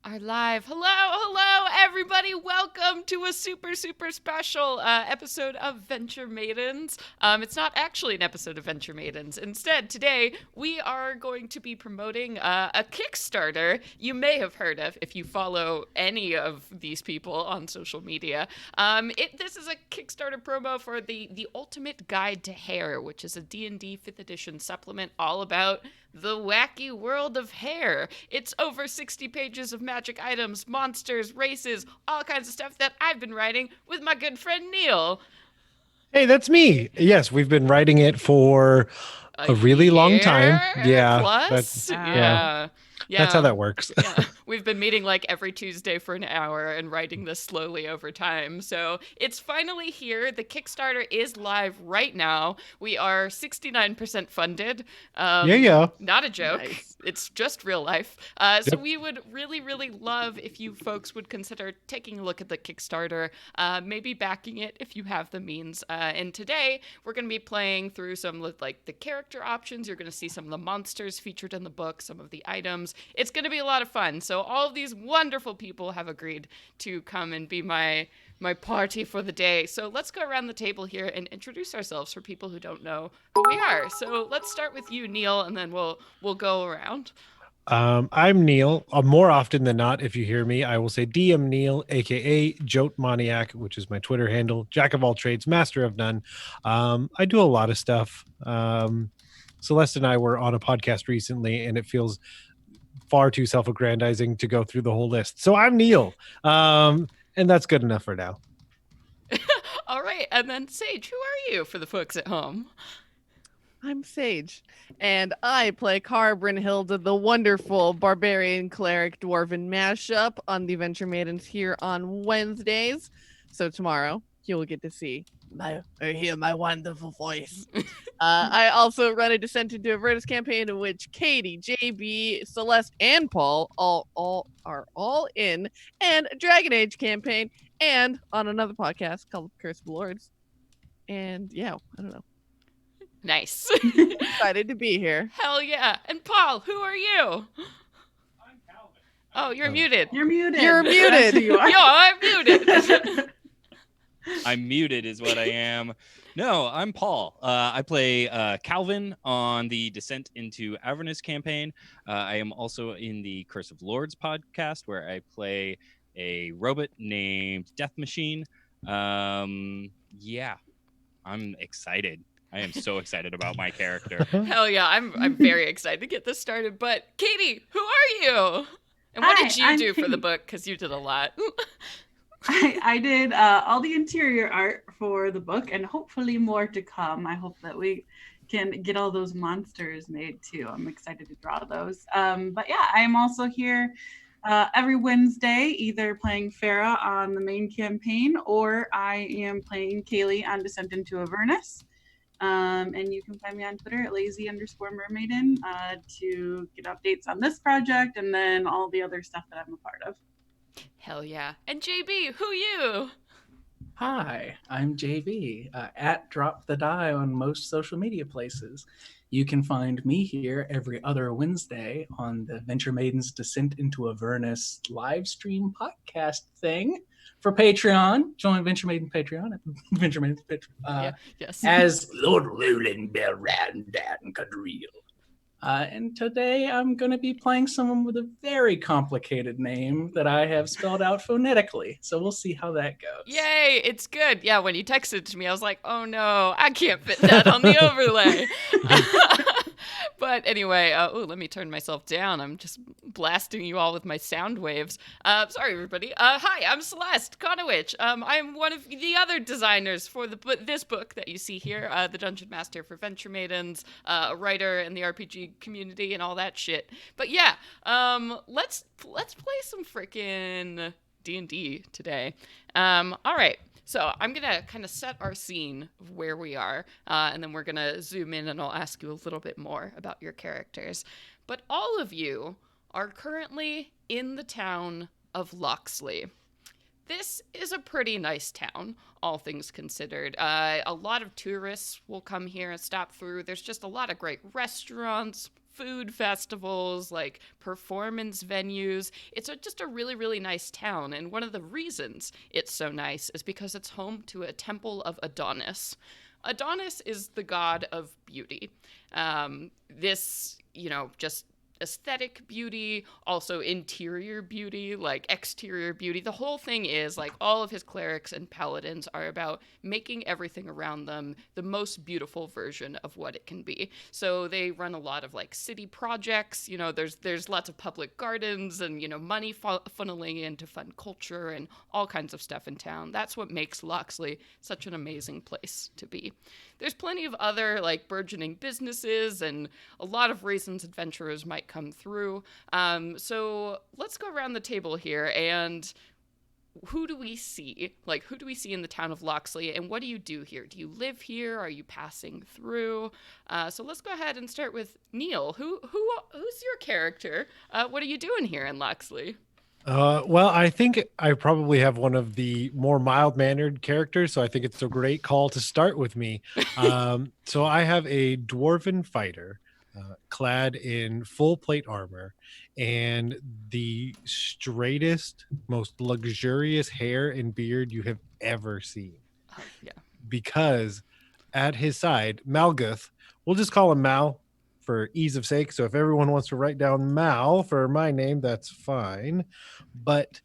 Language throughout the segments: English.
Are live. Hello, everybody. Welcome to a super special episode of Venture Maidens. It's not actually an episode of Venture Maidens. Instead, today we are going to be promoting a Kickstarter you may have heard of if you follow any of these people on social media. This is a Kickstarter promo for the Ultimate Guide to Hair, which is a D&D 5th edition supplement all about the wacky world of hair. It's over 60 pages of magic items, monsters, races, all kinds of stuff that I've been writing with my good friend Neil. Hey, that's me. Yes, we've been writing it for a really long time. Yeah, Plus. yeah, Yeah. that's how Yeah. that works. Yeah, we've been meeting like every Tuesday for an hour and writing this slowly over time. So it's finally here. The Kickstarter is live right now. We are 69% funded. Yeah. Not a joke. Nice. It's just real life. So Yep. we would really love if you folks would consider taking a look at the Kickstarter, maybe backing it if you have the means. And today we're going to be playing through some of like the character options. You're going to see some of the monsters featured in the book, some of the items. It's going to be a lot of fun. So all of these wonderful people have agreed to come and be my party for the day. So let's go around the table here and introduce ourselves for people who don't know who we are. So let's start with you, Neil, and then we'll go around. I'm Neil. More often than not, if you hear me, I will say DM Neil, aka Jote Maniac, which is my Twitter handle. Jack of all trades, master of none. I do a lot of stuff. Celeste and I were on a podcast recently, and it feels far too self-aggrandizing to go through the whole list. So I'm Neil, and that's good enough for now. All right, and then Sage, who are you for the folks at home? I'm Sage, and I play Cara Brynhilde, the wonderful barbarian cleric dwarven mashup on the Venture Maidens here on Wednesdays. So tomorrow you will get to see hear my wonderful voice. I also run a Descent into Avernus campaign in which Katie, JB, Celeste, and Paul are all in, and a Dragon Age campaign, and on another podcast called Curse of Lords. And yeah, I don't know. Nice. Excited to be here. Hell yeah. And Paul, who are you? I'm Calvin. Oh, you're muted. You're muted. You're muted. That's who you are. Yo, I'm muted. I'm muted is what I am. No, I'm Paul. I play Calvin on the Descent into Avernus campaign. I am also in the Curse of Lords podcast where I play a robot named Death Machine. Yeah, I'm excited. I am so excited about my character. Hell yeah, I'm very excited to get this started. But Katie, who are you? And what Hi, did you I'm do for the Katie. book? Because you did a lot. I did all the interior art for the book, and hopefully more to come. I hope that we can get all those monsters made too. I'm excited to draw those. But yeah, I'm also here every Wednesday, either playing Farah on the main campaign, or I am playing Kaylee on Descent into Avernus. And you can find me on Twitter at lazy_mermaiden to get updates on this project and then all the other stuff that I'm a part of. Hell yeah. And JB, who you? Hi, I'm JV, at Drop the Die on most social media places. You can find me here every other Wednesday on the Venture Maidens Descent into Avernus live stream podcast thing for Patreon. Join Venture Maiden Patreon at Venture Maidens Patreon. Yes. As Lord Roland Belrandan Cadril. And today I'm going to be playing someone with a very complicated name that I have spelled out phonetically. So we'll see how that goes. Yay, it's good. Yeah, when you texted it to me, I was like, oh no, I can't fit that on the overlay. But anyway, let me turn myself down. I'm just blasting you all with my sound waves. Sorry, everybody. Hi, I'm Celeste Konowich. I'm one of the other designers for this book that you see here, the Dungeon Master for Venture Maidens, a writer in the RPG community and all that shit. But yeah, let's play some freaking D&D today. All right. So I'm going to kind of set our scene of where we are, and then we're going to zoom in and I'll ask you a little bit more about your characters. But all of you are currently in the town of Loxley. This is a pretty nice town, all things considered. A lot of tourists will come here and stop through. There's just a lot of great restaurants, food festivals, like performance venues. It's just a really, really nice town. And one of the reasons it's so nice is because it's home to a temple of Adonis. Adonis is the god of beauty. This, just aesthetic beauty, also interior beauty, like exterior beauty. The whole thing is like all of his clerics and paladins are about making everything around them the most beautiful version of what it can be. So they run a lot of like city projects. There's lots of public gardens and money funneling into fun culture and all kinds of stuff in town. That's what makes Loxley such an amazing place to be. There's plenty of other like burgeoning businesses and a lot of reasons adventurers might come through. So let's go around the table here and who do we see? Like, who do we see in the town of Loxley, and what do you do here? Do you live here? Are you passing through? So let's go ahead and start with Neil. Who's your character? What are you doing here in Loxley? Well, I think I probably have one of the more mild-mannered characters, so I think it's a great call to start with me. So I have a dwarven fighter clad in full plate armor and the straightest, most luxurious hair and beard you have ever seen. Oh, yeah. Because at his side, Malguth, we'll just call him Mal for ease of sake. So if everyone wants to write down Mal for my name, that's fine. But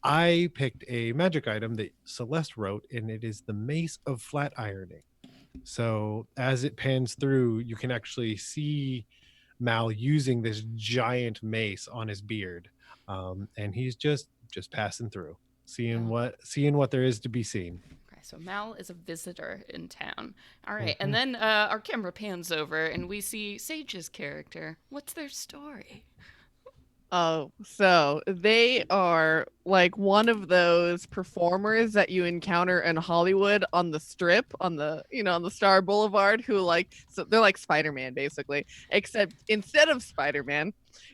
I picked a magic item that Celeste wrote, and it is the Mace of Flat Ironing. So as it pans through, you can actually see Mal using this giant mace on his beard, and he's just passing through, seeing what there is to be seen. Okay, so Mal is a visitor in town. All right, and then our camera pans over, and we see Sage's character. What's their story? Oh, so they are like one of those performers that you encounter in Hollywood on the strip, on the Star Boulevard, who so they're like Spider-Man basically, except instead of Spider-Man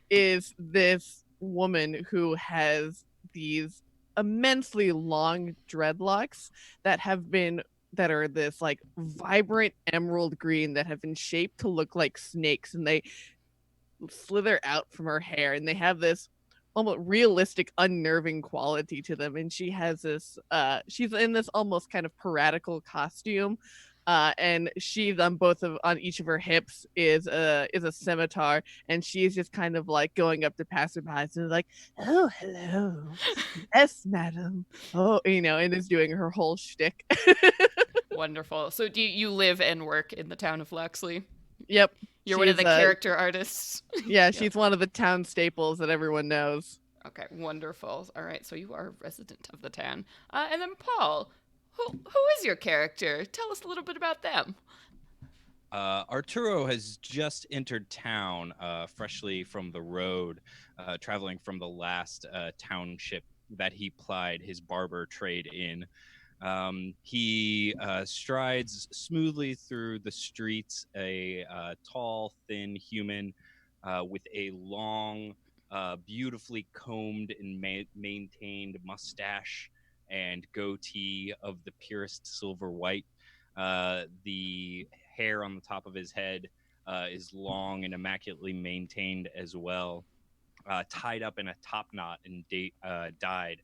is this woman who has these immensely long dreadlocks that are this like vibrant emerald green that have been shaped to look like snakes, and they slither out from her hair, and they have this almost realistic unnerving quality to them. And she has this she's in this almost kind of piratical costume, and she's on each of her hips is a scimitar, and she's just kind of like going up to passerbys and like, oh, hello, yes, madam, oh, and is doing her whole shtick. Wonderful. So do you live and work in the town of Loxley? Yep. You're one of the character artists. Yeah, she's one of the town staples that everyone knows. Okay, wonderful. All right, so you are a resident of the town. And then Paul, who is your character? Tell us a little bit about them. Arturo has just entered town, freshly from the road, traveling from the last township that he plied his barber trade in. He strides smoothly through the streets, a tall, thin human with a long, beautifully combed and maintained mustache and goatee of the purest silver white. The hair on the top of his head is long and immaculately maintained as well, tied up in a top knot and dyed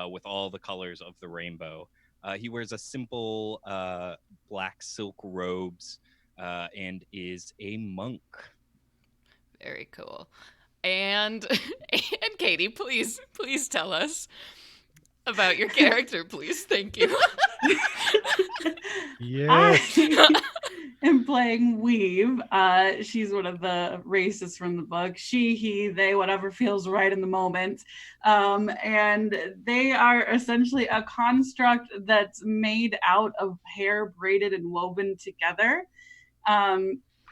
with all the colors of the rainbow. He wears a simple black silk robes and is a monk. Very cool. And Katie, please tell us about your character, please. Thank you. Yes. I am playing Weave. She's one of the races from the book. She, he, they, whatever feels right in the moment. And they are essentially a construct that's made out of hair braided and woven together.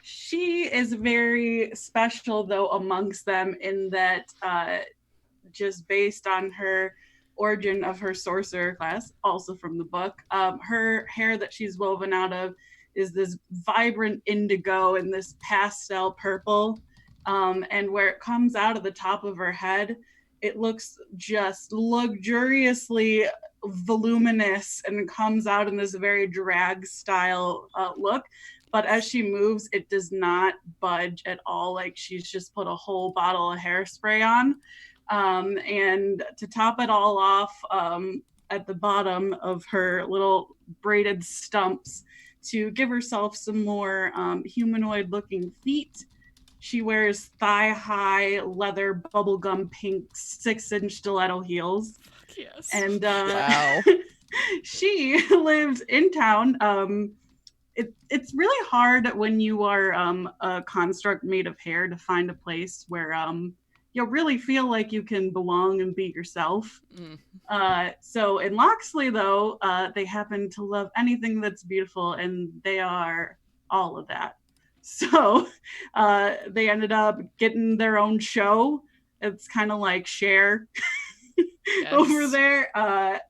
She is very special, though, amongst them in that just based on her origin of her sorcerer class, also from the book, her hair that she's woven out of is this vibrant indigo and this pastel purple, and where it comes out of the top of her head, it looks just luxuriously voluminous and comes out in this very drag style look. but as she moves, it does not budge at all. Like she's just put a whole bottle of hairspray on. And to top it all off, at the bottom of her little braided stumps, to give herself some more humanoid looking feet, she wears thigh-high leather bubblegum pink 6-inch stiletto heels. Yes. And Wow. she lives in town. It's really hard when you are a construct made of hair to find a place where you'll really feel like you can belong and be yourself. So in Loxley, though, they happen to love anything that's beautiful, and they are all of that. So they ended up getting their own show. It's kind of like Cher over there,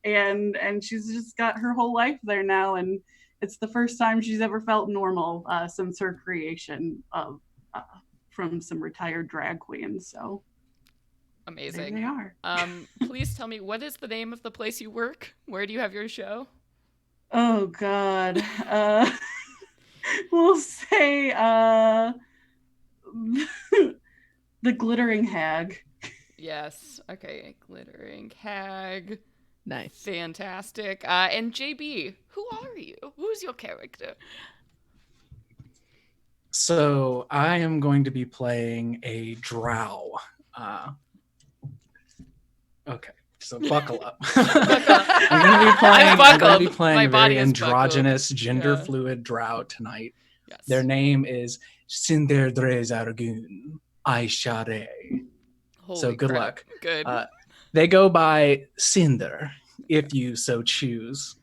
and she's just got her whole life there now, and it's the first time she's ever felt normal since her creation of from some retired drag queens. So amazing. There they are. Please tell me, what is the name of the place you work? Where do you have your show? Oh God. We'll say the Glittering Hag. Yes. Okay. Glittering Hag. Nice. Fantastic. And JB, who are you? Who's your character? So I am going to be playing a drow. Okay, so buckle up. I'm going to be playing My a body very is buckled. androgynous, gender Yeah. fluid drow tonight. Yes. Their name is Cinder Drezargun Aishare. Holy So good crap. luck. Good. They go by Cinder, if you so choose,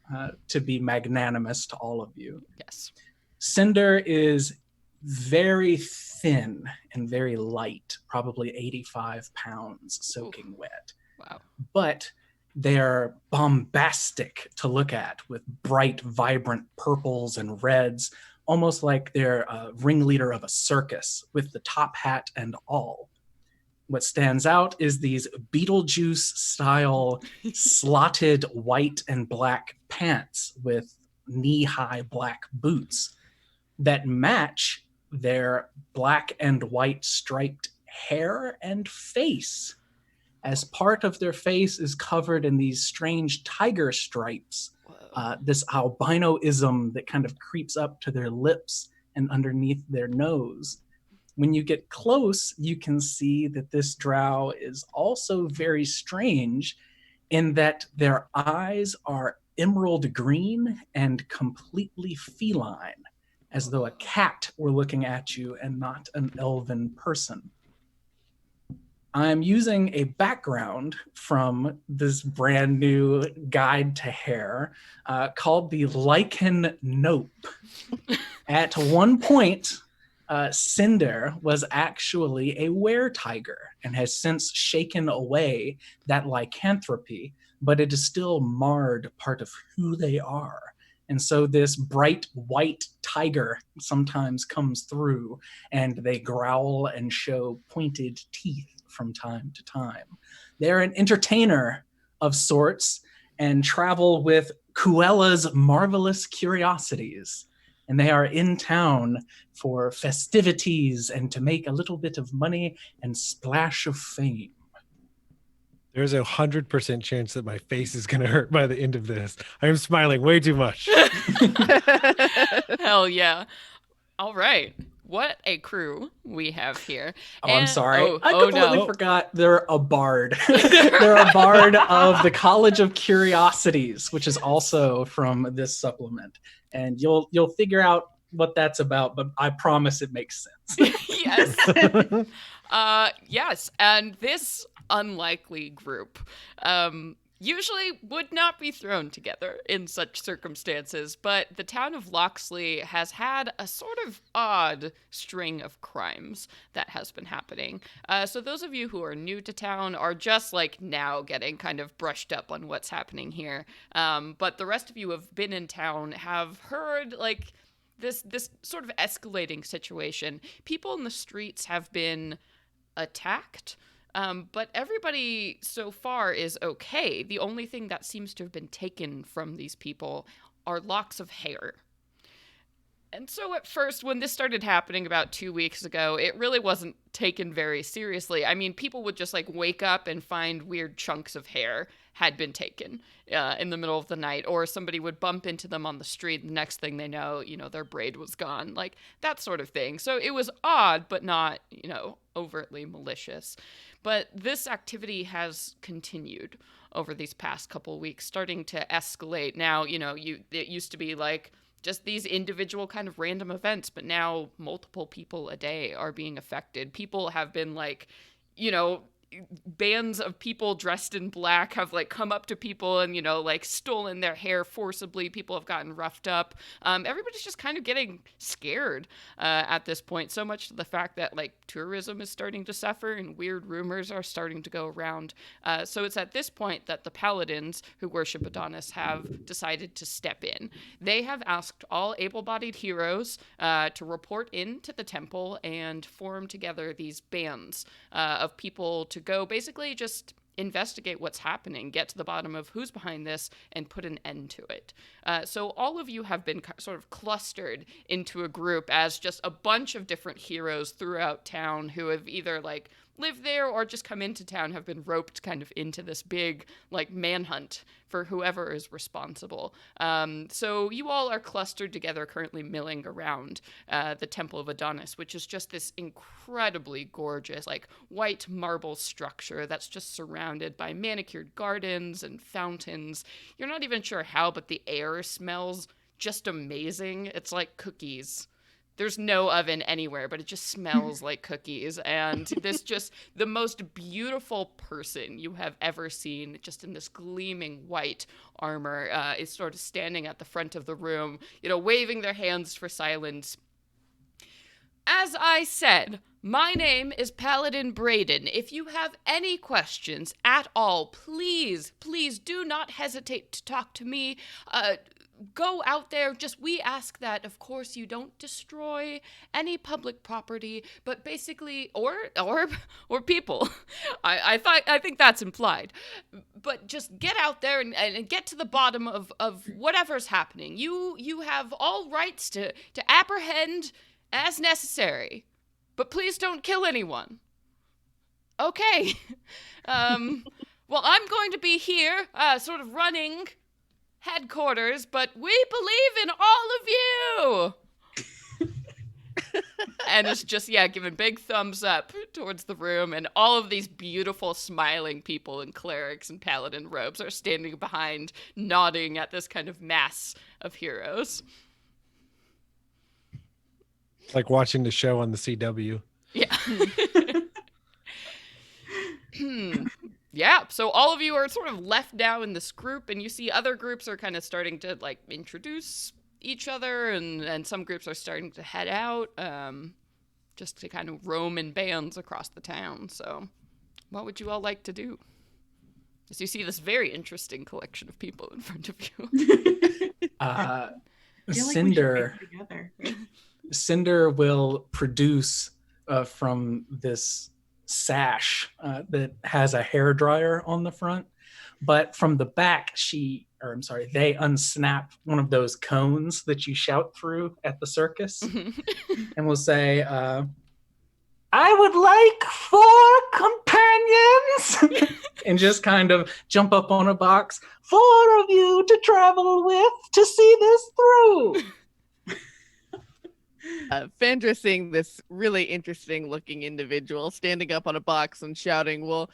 to be magnanimous to all of you. Yes. Cinder is very thin and very light, probably 85 pounds soaking wet. Wow. But they're bombastic to look at with bright, vibrant purples and reds, almost like they're a ringleader of a circus with the top hat and all. What stands out is these Beetlejuice-style slotted white and black pants with knee-high black boots that match their black and white striped hair and face. As part of their face is covered in these strange tiger stripes, this albinoism that kind of creeps up to their lips and underneath their nose. When you get close, you can see that this drow is also very strange in that their eyes are emerald green and completely feline, as though a cat were looking at you and not an elven person. I'm using a background from this brand new guide to hair called the Lichen Nope. At one point, Cinder was actually a were-tiger and has since shaken away that lycanthropy, but it is still marred part of who they are. And so this bright white tiger sometimes comes through and they growl and show pointed teeth from time to time. They're an entertainer of sorts and travel with Cruella's Marvelous Curiosities. And they are in town for festivities and to make a little bit of money and splash of fame. There's 100% chance that my face is going to hurt by the end of this. I am smiling way too much. Hell yeah. All right. What a crew we have here. Oh, I'm sorry. I no. completely forgot they're a bard. They're a bard of the College of Curiosities, which is also from this supplement. And you'll figure out what that's about, but I promise it makes sense. Yes. Yes. And this unlikely group usually would not be thrown together in such circumstances, but the town of Loxley has had a sort of odd string of crimes that has been happening. So those of you who are new to town are just like now getting kind of brushed up on what's happening here. But the rest of you who have been in town have heard like this sort of escalating situation. People in the streets have been attacked. But everybody so far is okay. The only thing that seems to have been taken from these people are locks of hair. And so at first, when this started happening about 2 weeks ago, it really wasn't taken very seriously. I mean, people would just like wake up and find weird chunks of hair had been taken in the middle of the night, or somebody would bump into them on the street. And the next thing they know, their braid was gone, like that sort of thing. So it was odd, but not, overtly malicious. But this activity has continued over these past couple of weeks, starting to escalate. Now, it used to be like just these individual kind of random events, but now multiple people a day are being affected. People have been like, bands of people dressed in black have like come up to people and like stolen their hair forcibly. People have gotten roughed up. Everybody's just kind of getting scared at this point, so much to the fact that like tourism is starting to suffer and weird rumors are starting to go around. So it's at this point that the paladins who worship Adonis have decided to step in. They have asked all able-bodied heroes to report into the temple and form together these bands of people to go basically just investigate what's happening, get to the bottom of who's behind this, and put an end to it. So all of you have been sort of clustered into a group as just a bunch of different heroes throughout town who have either like lived there or just come into town, have been roped kind of into this big like manhunt for whoever is responsible. So you all are clustered together, currently milling around the Temple of Adonis, which is just this incredibly gorgeous like white marble structure that's just surrounded by manicured gardens and fountains. You're not even sure how, but the air smells just amazing. It's like cookies. There's no oven anywhere, but it just smells like cookies. And this just the most beautiful person you have ever seen, just in this gleaming white armor, is sort of standing at the front of the room, waving their hands for silence. As I said, my name is Paladin Braden. If you have any questions at all, please do not hesitate to talk to me. Go out there. We ask that, of course, you don't destroy any public property, but basically, or people. I think that's implied. But just get out there and get to the bottom of whatever's happening. You have all rights to apprehend as necessary, but please don't kill anyone. Okay. Well, I'm going to be here, sort of running headquarters, but we believe in all of you. And it's just, giving big thumbs up towards the room, and all of these beautiful smiling people in clerics and paladin robes are standing behind, nodding at this kind of mass of heroes. It's like watching the show on the CW. Yeah. Yeah, so all of you are sort of left now in this group, and you see other groups are kind of starting to like introduce each other, and some groups are starting to head out just to kind of roam in bands across the town. So what would you all like to do as you see this very interesting collection of people in front of you? Cinder will produce from this sash that has a hair dryer on the front, but from the back they unsnap one of those cones that you shout through at the circus and will say, I would like 4 companions and just kind of jump up on a box, 4 of you to travel with to see this through. Fandra, seeing this really interesting looking individual standing up on a box and shouting, will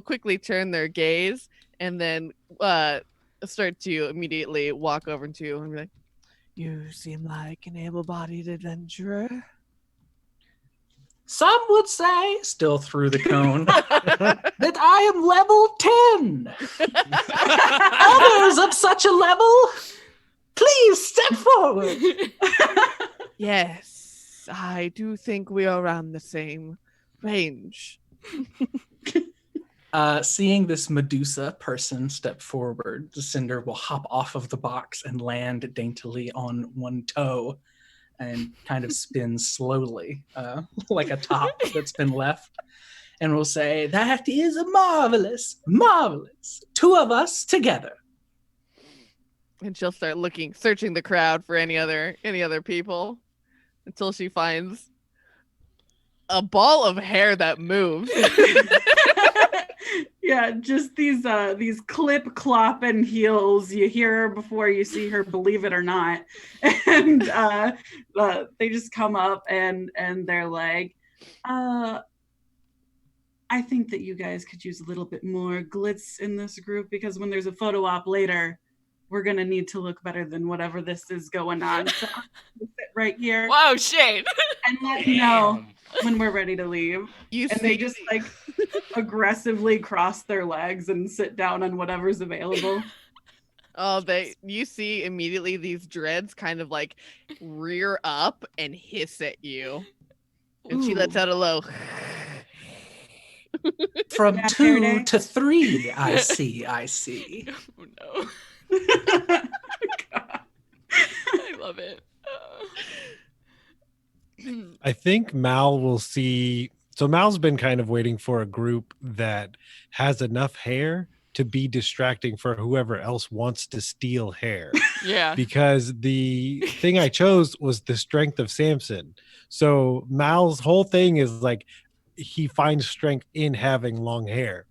quickly turn their gaze and then start to immediately walk over to you and be like, you seem like an able-bodied adventurer. Some would say, still through the cone, that I am level 10. Others of such a level, please step forward. Yes, I do think we are around the same range. Seeing this Medusa person step forward, Cinder will hop off of the box and land daintily on one toe and kind of spin slowly, like a top that's been left. And will say, that is marvelous, marvelous. 2 of us together. And she'll start searching the crowd for any other people until she finds a ball of hair that moves. Yeah, just these clip clopping heels. You hear her before you see her, believe it or not. And they just come up and they're like, I think that you guys could use a little bit more glitz in this group, because when there's a photo op later, we're gonna need to look better than whatever this is going on. So I'm gonna sit right here Wow, Shane. and let you know when we're ready to leave. They just like aggressively cross their legs and sit down on whatever's available. Oh, you see immediately these dreads kind of like rear up and hiss at you. And she lets out a low. From Yeah, 2 to 3, I see. Oh no. I love it. I think Mal will see. So Mal's been kind of waiting for a group that has enough hair to be distracting for whoever else wants to steal hair. Yeah. Because the thing I chose was the strength of Samson. So Mal's whole thing is like he finds strength in having long hair.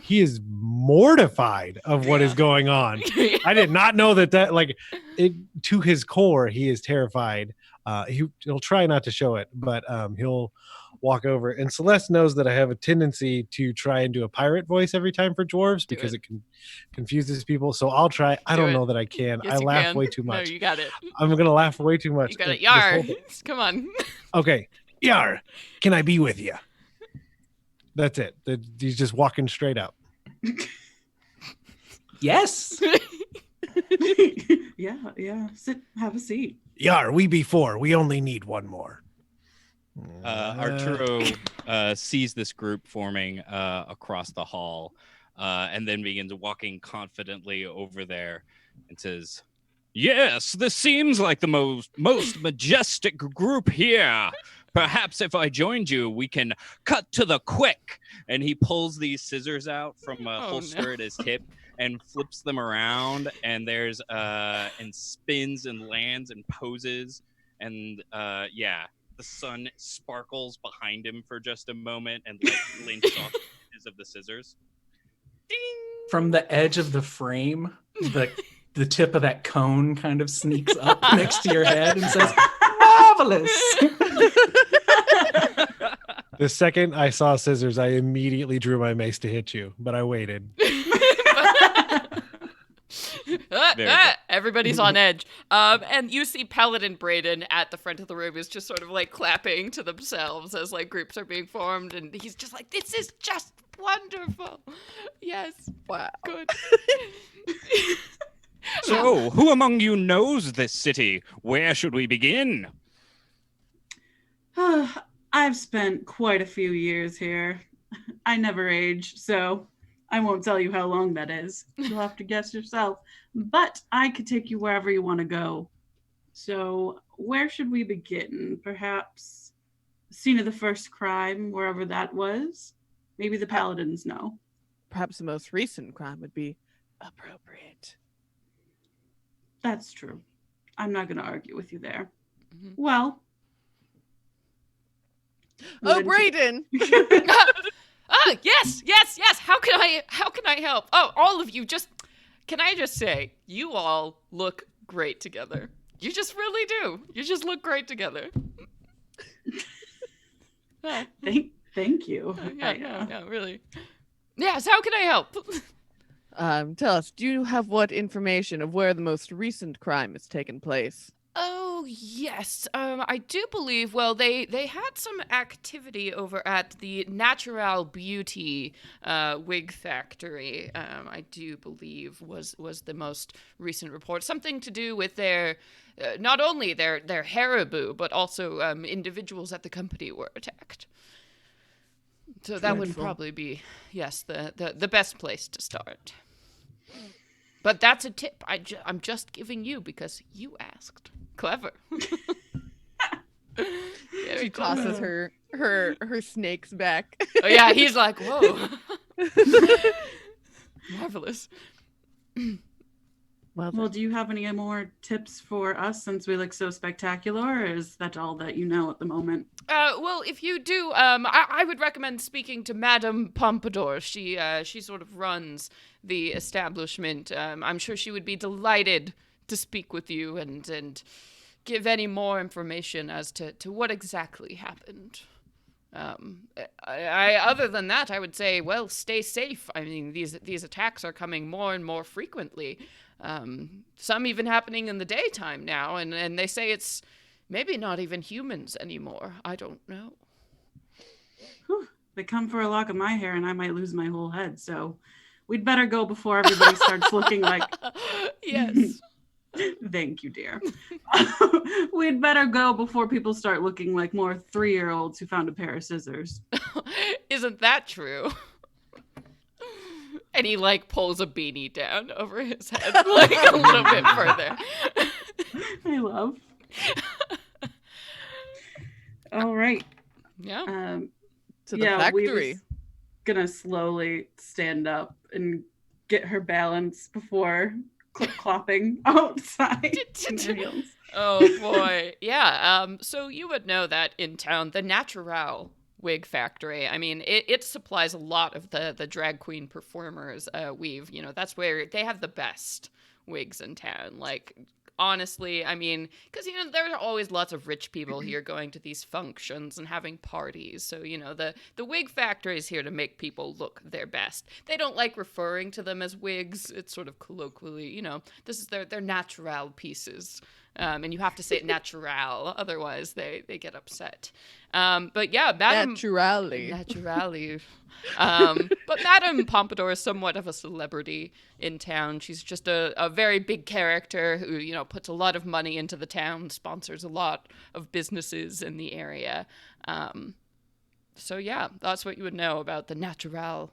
He is mortified of what is going on. I did not know that like it to his core. He is terrified. He'll try not to show it, but he'll walk over. And Celeste knows that I have a tendency to try and do a pirate voice every time for dwarves because it confuses people. So I'll try. I don't know that I can. Yes, I laugh way too much. No, you got it. I'm gonna laugh way too much. You got it. Yar. Come on. Okay. Yar. Can I be with you? That's it. He's just walking straight up. Yes. Yeah. Sit, have a seat. Yar, we be 4. We only need one more. Arturo sees this group forming across the hall and then begins walking confidently over there and says, "Yes, this seems like the most majestic group here. Perhaps if I joined you, we can cut to the quick." And he pulls these scissors out from a holster at his hip and flips them around. And there's and spins and lands and poses. And the sun sparkles behind him for just a moment and links off the edges of the scissors. Ding! From the edge of the frame, the tip of that cone kind of sneaks up next to your head and says, "Marvelous." The second I saw scissors, I immediately drew my mace to hit you, but I waited. Everybody's on edge. And you see Paladin Brayden at the front of the room is just sort of like clapping to themselves as like groups are being formed, and he's just like, "This is just wonderful." Yes. Wow. Good. So, who among you knows this city? Where should we begin? I've spent quite a few years here. I never age, so I won't tell you how long that is. You'll have to guess yourself. But I could take you wherever you want to go. So where should we begin? Perhaps scene of the first crime, wherever that was? Maybe the paladins know. Perhaps the most recent crime would be appropriate. That's true. I'm not going to argue with you there. Mm-hmm. Well. Oh, Brayden! Yes. How can I help? Oh, all of you, can I just say, you all look great together. You just really do. You just look great together. Thank you. Yeah, really. Yes, how can I help? Tell us, do you have what information of where the most recent crime has taken place? Oh, yes. I do believe, well, they had some activity over at the Natural Beauty wig factory, I do believe was the most recent report. Something to do with their, not only their Haribo, but also individuals at the company were attacked. So that would probably be, yes, the best place to start. But that's a tip I'm just giving you because you asked. Clever. She tosses her snakes back. Oh yeah, he's like, whoa. Marvelous. Well, do you have any more tips for us since we look so spectacular, or is that all that you know at the moment? Well, if you do, I would recommend speaking to Madame Pompadour. She sort of runs the establishment. I'm sure she would be delighted to speak with you and give any more information as to what exactly happened. Other than that, I would say, well, stay safe. I mean, these attacks are coming more and more frequently. Some even happening in the daytime now, and they say it's maybe not even humans anymore. I don't know. Whew. They come for a lock of my hair and I might lose my whole head, so we'd better go before everybody starts looking like... Yes. Thank you, dear. We'd better go before people start looking like more 3-year-olds who found a pair of scissors. Isn't that true? And he like pulls a beanie down over his head like a little bit further. I love. All right. Yeah. To the factory. We was gonna slowly stand up and get her balance before clip-clopping outside. Oh boy. Yeah. So you would know that in town, the Natural wig factory, I mean, it supplies a lot of the drag queen performers weave. You know, that's where they have the best wigs in town. Like, honestly, I mean, because, you know, there are always lots of rich people here going to these functions and having parties. So, you know, the wig factory is here to make people look their best. They don't like referring to them as wigs. It's sort of colloquially, you know, this is their natural pieces. And you have to say it natural, otherwise they get upset. But yeah, Naturally. But Madame Pompadour is somewhat of a celebrity in town. She's just a very big character who, you know, puts a lot of money into the town, sponsors a lot of businesses in the area. So yeah, that's what you would know about the Natural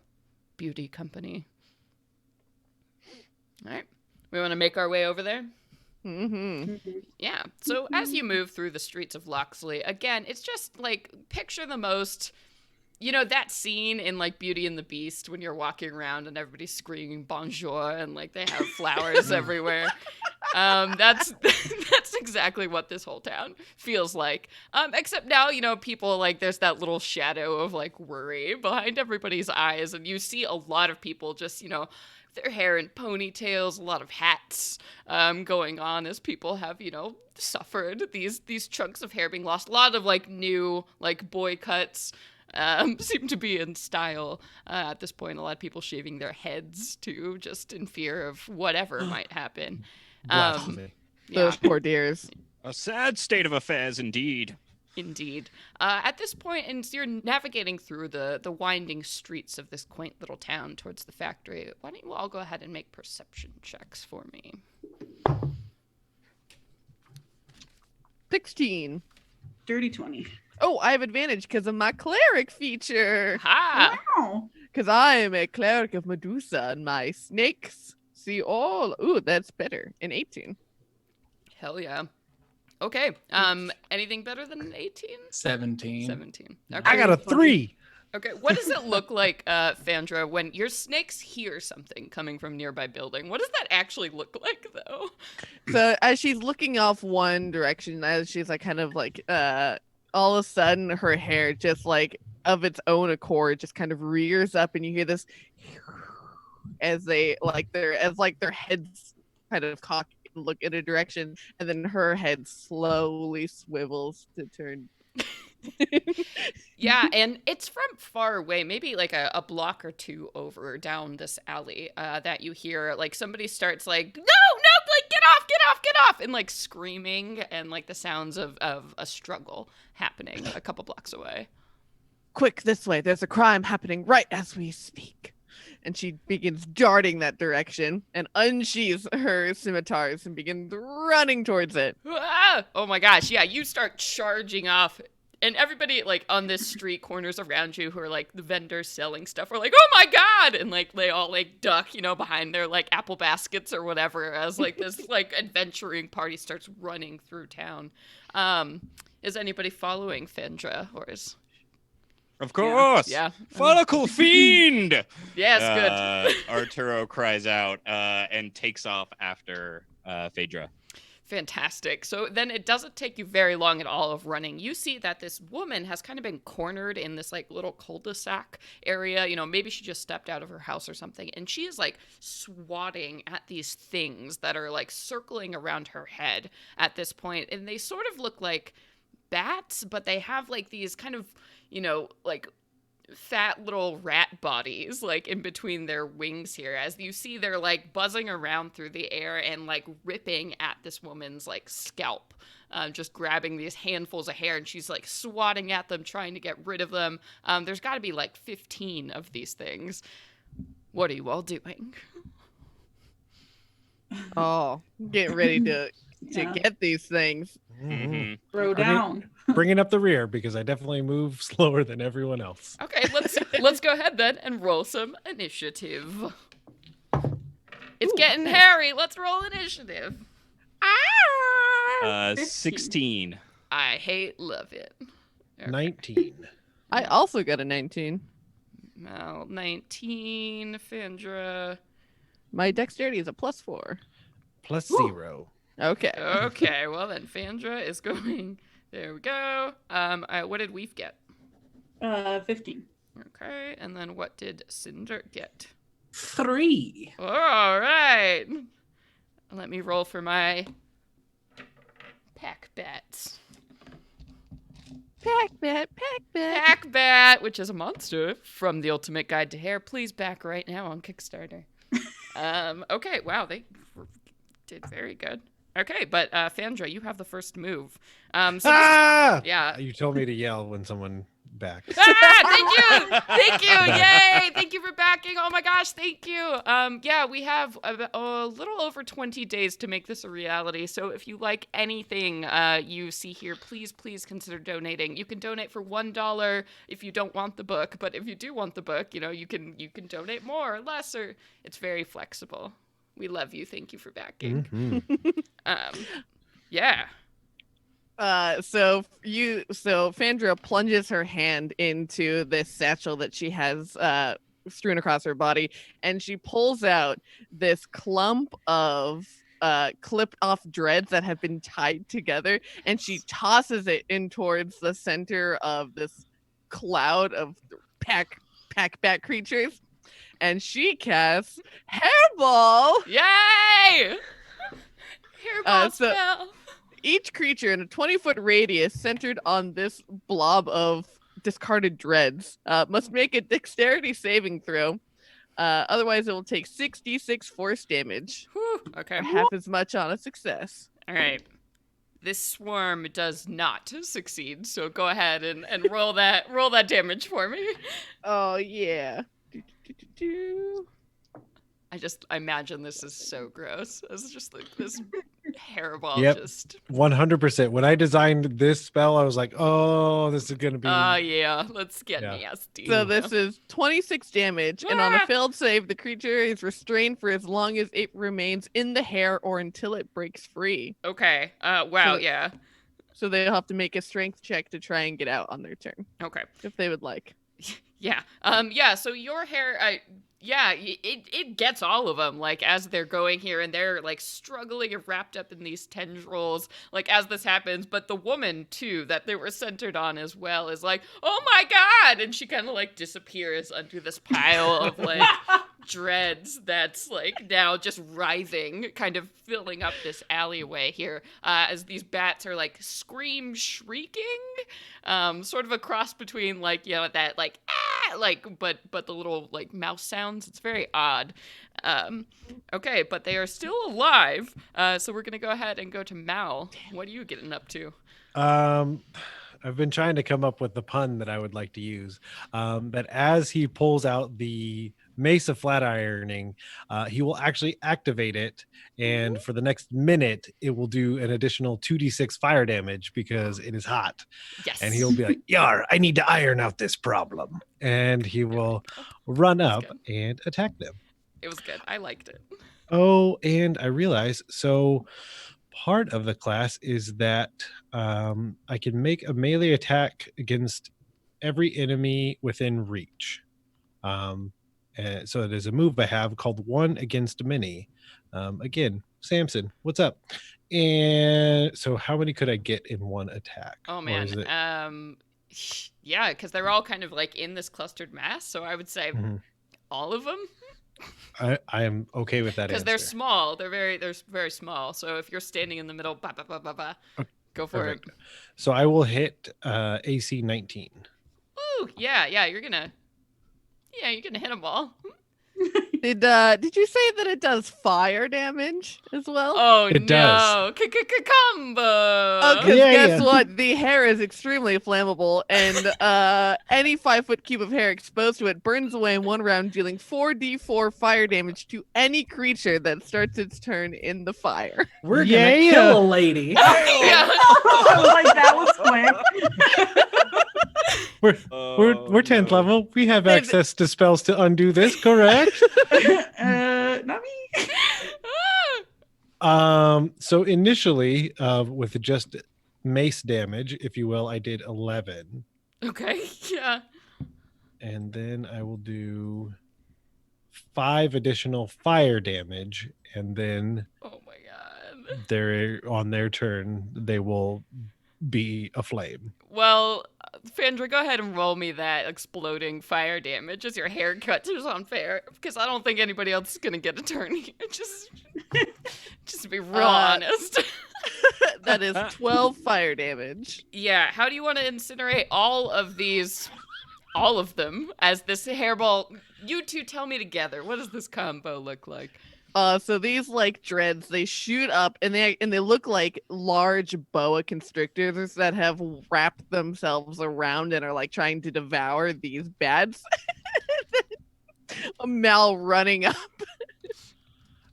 Beauty Company. All right, we want to make our way over there? Mm-hmm. Yeah. So as you move through the streets of Loxley, again, it's just like picture the most, you know, that scene in like Beauty and the Beast when you're walking around and everybody's screaming bonjour and like they have flowers everywhere. That's exactly what this whole town feels like. Except now, you know, people like there's that little shadow of like worry behind everybody's eyes, and you see a lot of people just, you know, their hair in ponytails, a lot of hats going on as people have, you know, suffered these chunks of hair being lost. A lot of like new like boy cuts seem to be in style at this point. A lot of people shaving their heads too, just in fear of whatever might happen. Blasphemy. Those poor dears. A sad state of affairs indeed. Indeed. At this point, and you're navigating through the winding streets of this quaint little town towards the factory. Why don't you all go ahead and make perception checks for me? 16. Dirty 20. Oh, I have advantage because of my cleric feature. Ha! Wow. Because I am a cleric of Medusa and my snakes see all. Ooh, that's better. An 18. Hell yeah. Okay. Anything better than an 18? 17. 17. Okay. I got a 3. Okay, what does it look like, Fandra, when your snakes hear something coming from nearby building? What does that actually look like, though? So as she's looking off one direction, as she's like kind of like all of a sudden her hair just like of its own accord just kind of rears up, and you hear this as they like their heads kind of cock and look in a direction, and then her head slowly swivels to turn. Yeah, and it's from far away, maybe like a block or two over down this alley, that you hear like somebody starts like, no, like get off, and like screaming, and like the sounds of a struggle happening a couple blocks away. Quick, this way. There's a crime happening right as we speak. And she begins darting that direction and unsheathes her scimitars and begins running towards it. Ah! Oh my gosh, yeah, you start charging off. And everybody, like, on this street corners around you who are, like, the vendors selling stuff are like, oh my god! And, like, they all, like, duck, you know, behind their, like, apple baskets or whatever as, like, this, like, adventuring party starts running through town. Is anybody following Fendra, or is... Of course. Yeah. Follicle fiend. Yes, good. Arturo cries out and takes off after Phaedra. Fantastic. So then it doesn't take you very long at all of running. You see that this woman has kind of been cornered in this like little cul-de-sac area. You know, maybe she just stepped out of her house or something. And she is like swatting at these things that are like circling around her head at this point. And they sort of look like bats, but they have like these kind of, you know, like fat little rat bodies like in between their wings here. As you see, they're like buzzing around through the air and like ripping at this woman's like scalp, just grabbing these handfuls of hair, and she's like swatting at them, trying to get rid of them. There's got to be like 15 of these things. What are you all doing? Oh, getting ready to Yeah. get these things. Mhm. Throw down. Bringing up the rear because I definitely move slower than everyone else. Okay, let's go ahead then and roll some initiative. It's getting hairy. Let's roll initiative. 16. I hate love it. Okay. 19. I also got a 19. Mal 19, Phaedra. My dexterity is a +4. Plus 0. Okay. Okay, well then Phaedra is going. There we go. What did Weef get? 15. Okay, and then what did Cinder get? 3. All right. Let me roll for my pack bats. Pack-bat. Pack bat, which is a monster from the Ultimate Guide to Hair. Please back right now on Kickstarter. Okay, wow, they did very good. Okay, but Phaedra, you have the first move. Yeah. You told me to yell when someone backed. Thank you, yay! Thank you for backing. Oh my gosh, thank you. Yeah, we have a little over 20 days to make this a reality. So if you like anything you see here, please consider donating. You can donate for $1 if you don't want the book, but if you do want the book, you know, you can donate more or less, or it's very flexible. We love you. Thank you for backing. Mhm. Yeah. So Phaedra plunges her hand into this satchel that she has strewn across her body, and she pulls out this clump of clipped off dreads that have been tied together, and she tosses it in towards the center of this cloud of pack bat creatures, and she casts Hairball. Yay! Hairball so- spell. Each creature in a 20-foot radius centered on this blob of discarded dreads must make a dexterity saving throw. Otherwise, it will take 6d6 force damage, Whew. Okay. half as much on a success. All right. This swarm does not succeed, so go ahead and roll that damage for me. Oh, yeah. I imagine this is so gross. It's just like this hairball Yep. just 100%. When I designed this spell, I was like, oh, this is going to be. yeah, let's get Yeah. nasty. So this is 26 damage, and on a Ah! failed save, the creature is restrained for as long as it remains in the hair or until it breaks free. Okay. Wow, So- yeah. So they'll have to make a strength check to try and get out on their turn, Okay. if they would like. Yeah. Yeah, so your hair it gets all of them, like, as they're going here, and they're, like, struggling and wrapped up in these tendrils, like, as this happens. But the woman, too, that they were centered on as well is like, oh my god! And she kind of, like, disappears under this pile of, like, dreads that's, like, now just writhing, kind of filling up this alleyway here, as these bats are, like, shrieking, sort of a cross between, like, you know, that, like, like, but the little, like, mouse sounds. It's very odd. Okay, but they are still alive. So we're gonna go ahead and go to Mal. What are you getting up to? I've been trying to come up with the pun that I would like to use. That as he pulls out the Mace of Flat Ironing, he will actually activate it, and for the next minute, it will do an additional 2d6 fire damage because it is hot. Yes. And he'll be like, "Yar, I need to iron out this problem," and he will run up good. and attack them. It was good. I liked it. Oh, and I realize so. Part of the class is that I can make a melee attack against every enemy within reach. So it is a move I have called One Against Many. Again, Samson, what's up? And so how many could I get in one attack? Oh Or man. is it- Yeah, because they're all kind of like in this clustered mass. So I would say Mhm. all of them, I am okay with that because answer. they're small. They're very small. So if you're standing in the middle, go for Perfect. So I will hit AC 19. it. Ooh, yeah, you're gonna hit them all. Did you say that it does fire damage as well? Oh It no, does. combo. Oh, because Yeah, guess yeah. what? The hair is extremely flammable, and any 5-foot cube of hair exposed to it burns away in one round, dealing 4d4 fire damage to any creature that starts its turn in the fire. We're gonna Yeah. kill a lady. Yeah. I was like, that was quick. We're Oh, 10th no. level. We have They've- access to spells to undo this, correct? Not me. So initially, with just mace damage, if you will, I did 11, Okay, yeah. and then I will do 5 additional fire damage, and then Oh my god. they're on their turn, they will be aflame. Well, Fandra, go ahead and roll me that exploding fire damage as your hair cuts on fire, because I don't think anybody else is gonna get a turn here. Just to be real honest. That is 12 fire damage. Yeah, how do you want to incinerate all of them as this hairball? You two tell me together. What does this combo look like? So these like dreads, they shoot up and they look like large boa constrictors that have wrapped themselves around and are like trying to devour these bats. A Mal running up.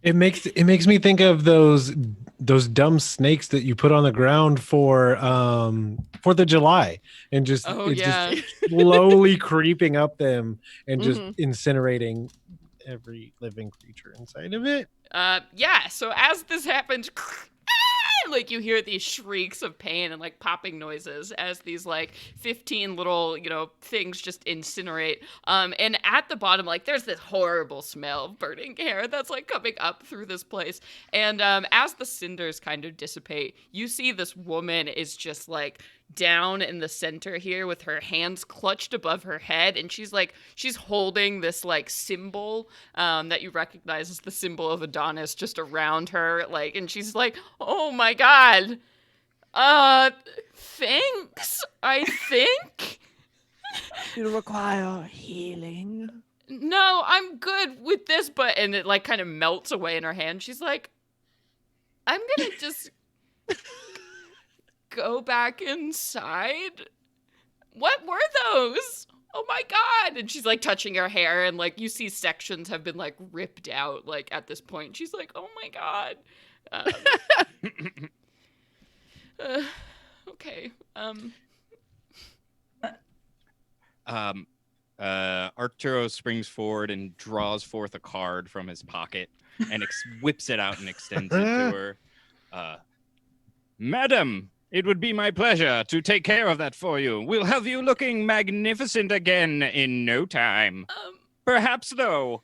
It makes me think of those dumb snakes that you put on the ground for the July, and just just slowly creeping up them and just incinerating every living creature inside of it. Yeah, so as this happens, like you hear these shrieks of pain and like popping noises as these like 15 little, things just incinerate. And at the bottom, like there's this horrible smell of burning hair that's like coming up through this place. And as the cinders kind of dissipate, you see this woman is just like down in the center here with her hands clutched above her head, and she's holding this like symbol that you recognize as the symbol of Adonis just around her, like, and she's like, oh my god, thanks, I think. You require healing. No, I'm good with this, but, and it like kind of melts away in her hand. She's like, I'm gonna just go back inside. What were those? Oh my god. And she's like touching her hair, and like you see sections have been like ripped out like at this point. She's like, oh my god. Okay. Arturo springs forward and draws forth a card from his pocket and whips it out and extends it to her. Madam, it would be my pleasure to take care of that for you. We'll have you looking magnificent again in no time. Perhaps, though,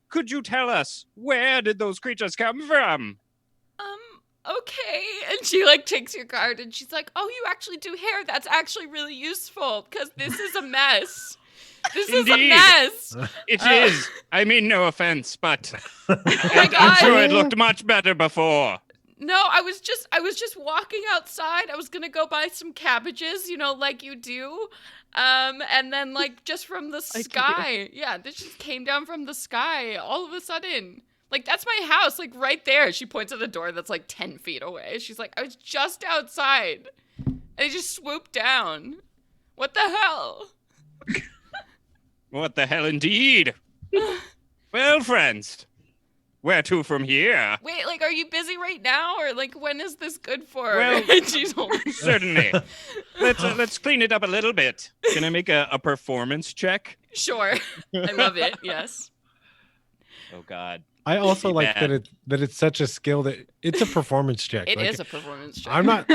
could you tell us, where did those creatures come from? Okay. And she like takes your card and she's like, oh, you actually do hair. That's actually really useful because this is a mess. This is a Indeed. mess. It is. I mean no offense, but Oh my I'm god. sure it looked much better before. No, I was just walking outside. I was gonna go buy some cabbages, like you do. And then like just from the sky. Yeah, this just came down from the sky all of a sudden. Like, that's my house, like right there. She points at a door that's like 10 feet away. She's like, I was just outside. And they just swooped down. What the hell? What the hell indeed? Well, friends, where to from here? Wait, like, are you busy right now? Or like, when is this good for? Well, She's holding. Certainly. Let's clean it up a little bit. Can I make a performance check? Sure. I love it, yes. Oh God. I also Be like bad. that it's such a skill that it's a performance check. It Like, is a performance check. I'm not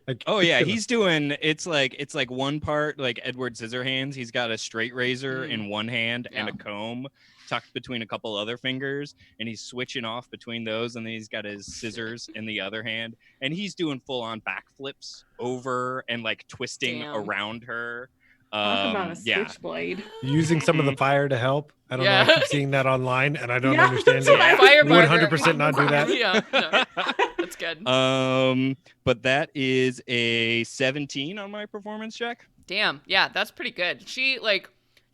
like. Oh it's yeah, gonna- he's doing it's like one part like Edward Scissorhands. He's got a straight razor in one hand and a Yeah. comb tucked between a couple other fingers, and he's switching off between those, and then he's got his scissors in the other hand, and he's doing full on backflips over and like twisting Damn. around her. Talk about a Yeah. switchblade. using some of the fire to help. I don't know. I Yeah. keep seeing that online, and I don't Yeah, understand that's what it. I Fire Would burner. 100% not do that. Yeah, no, that's good. But that is a 17 on my performance check. Damn, yeah, that's pretty good.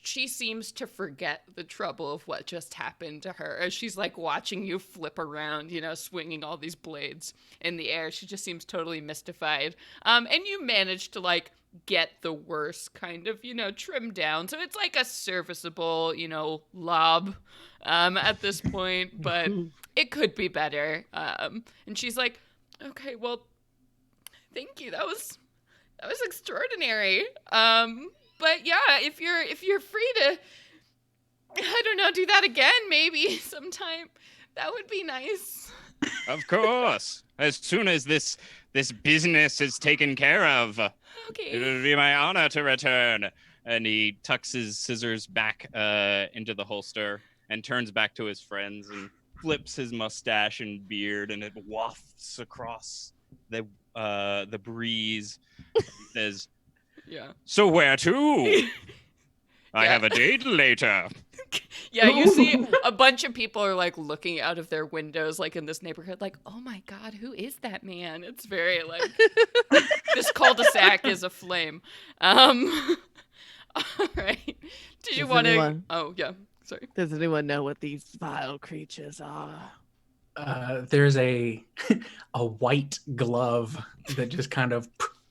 She seems to forget the trouble of what just happened to her as she's like watching you flip around, swinging all these blades in the air. She just seems totally mystified. And you manage to like get the worst kind of, trimmed down. So it's like a serviceable, lob at this point, but it could be better. And she's like, okay, well, thank you. That was extraordinary. But yeah, if you're free to, I don't know, do that again maybe sometime, that would be nice. Of course. As soon as this business is taken care of, it Okay. would be my honor to return. And he tucks his scissors back into the holster and turns back to his friends and flips his mustache and beard, and it wafts across the breeze. He says, Yeah. "So where to? I Yeah. have a date later." Yeah, you see a bunch of people are like looking out of their windows like in this neighborhood like, "Oh my god, who is that man?" It's very like this cul-de-sac is aflame. All right. Did you Does want to anyone- Oh, yeah. Sorry. Does anyone know what these vile creatures are? There's a a white glove that just kind of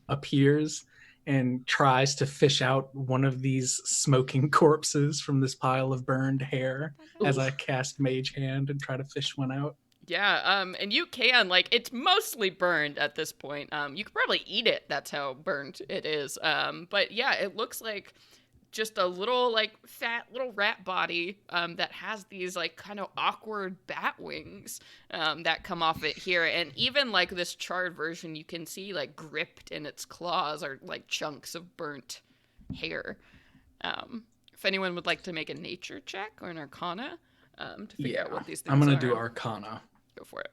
appears and tries to fish out one of these smoking corpses from this pile of burned hair as I cast Mage Hand and try to fish one out. Yeah, and you can, like, it's mostly burned at this point. You could probably eat it, that's how burnt it is. But yeah, it looks like just a little, like, fat little rat body that has these, like, kind of awkward bat wings that come off it here. And even, like, this charred version, you can see, like, gripped in its claws are, like, chunks of burnt hair. If anyone would like to make a nature check or an arcana to figure out what these things are. I'm going to do Arcana. Go for it.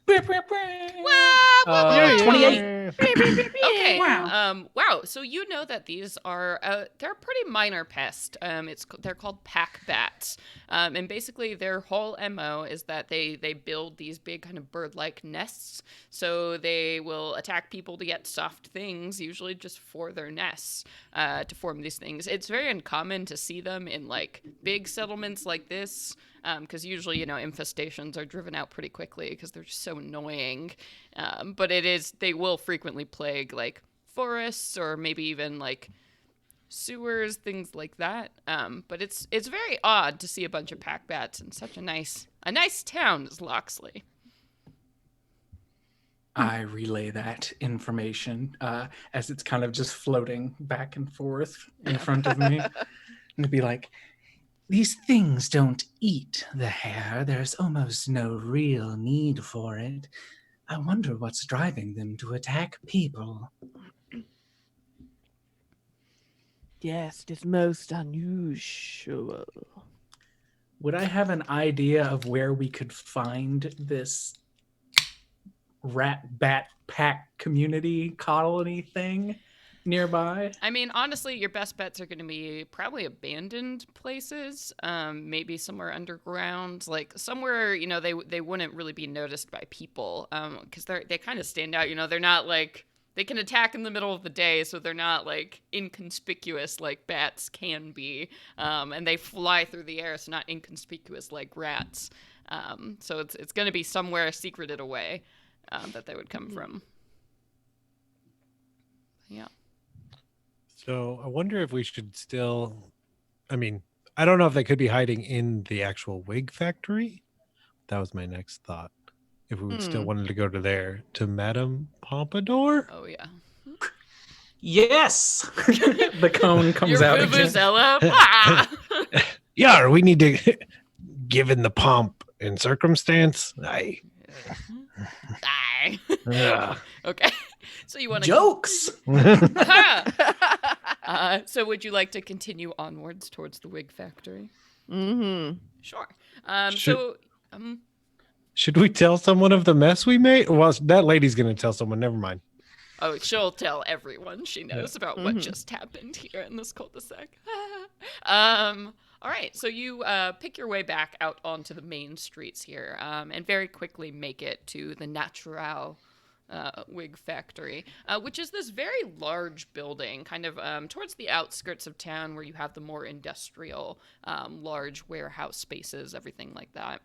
28. Okay. Wow. Wow. So you know that these are they're a pretty minor pest. They're called pack bats. And basically their whole MO is that they build these big kind of bird-like nests. So they will attack people to get soft things, usually just for their nests, to form these things. It's very uncommon to see them in like big settlements like this. Because usually, infestations are driven out pretty quickly because they're just so annoying. But they will frequently plague like forests or maybe even like sewers, things like that. But it's very odd to see a bunch of pack bats in such a nice town as Loxley. I relay that information as it's kind of just floating back and forth in front of me. And be like, these things don't eat the hair. There's almost no real need for it. I wonder what's driving them to attack people. Yes, it is most unusual. Would I have an idea of where we could find this rat bat pack community colony thing nearby? I mean, honestly, your best bets are going to be probably abandoned places, maybe somewhere underground, like somewhere, they wouldn't really be noticed by people because they kind of stand out. They're not like, they can attack in the middle of the day, so they're not like inconspicuous like bats can be. And they fly through the air, so not inconspicuous like rats. So it's going to be somewhere secreted away that they would come from. Yeah. So I wonder if we should still. I mean, I don't know if they could be hiding in the actual wig factory. That was my next thought. If we would still wanted to go to Madame Pompadour. Oh, yeah. Yes! The cone comes Your out again. vuvuzela. Ah! Yeah, we need to, given the pomp and circumstance, Aye. uh, Okay. So you want to Jokes. So would you like to continue onwards towards the wig factory? Mm-hmm. Sure. Should- Should we tell someone of the mess we made? Well, that lady's going to tell someone. Never mind. Oh, she'll tell everyone she knows about what Mhm. just happened here in this cul-de-sac. All right, so you pick your way back out onto the main streets here, and very quickly make it to the Natural wig factory, which is this very large building, kind of towards the outskirts of town, where you have the more industrial, large warehouse spaces, everything like that.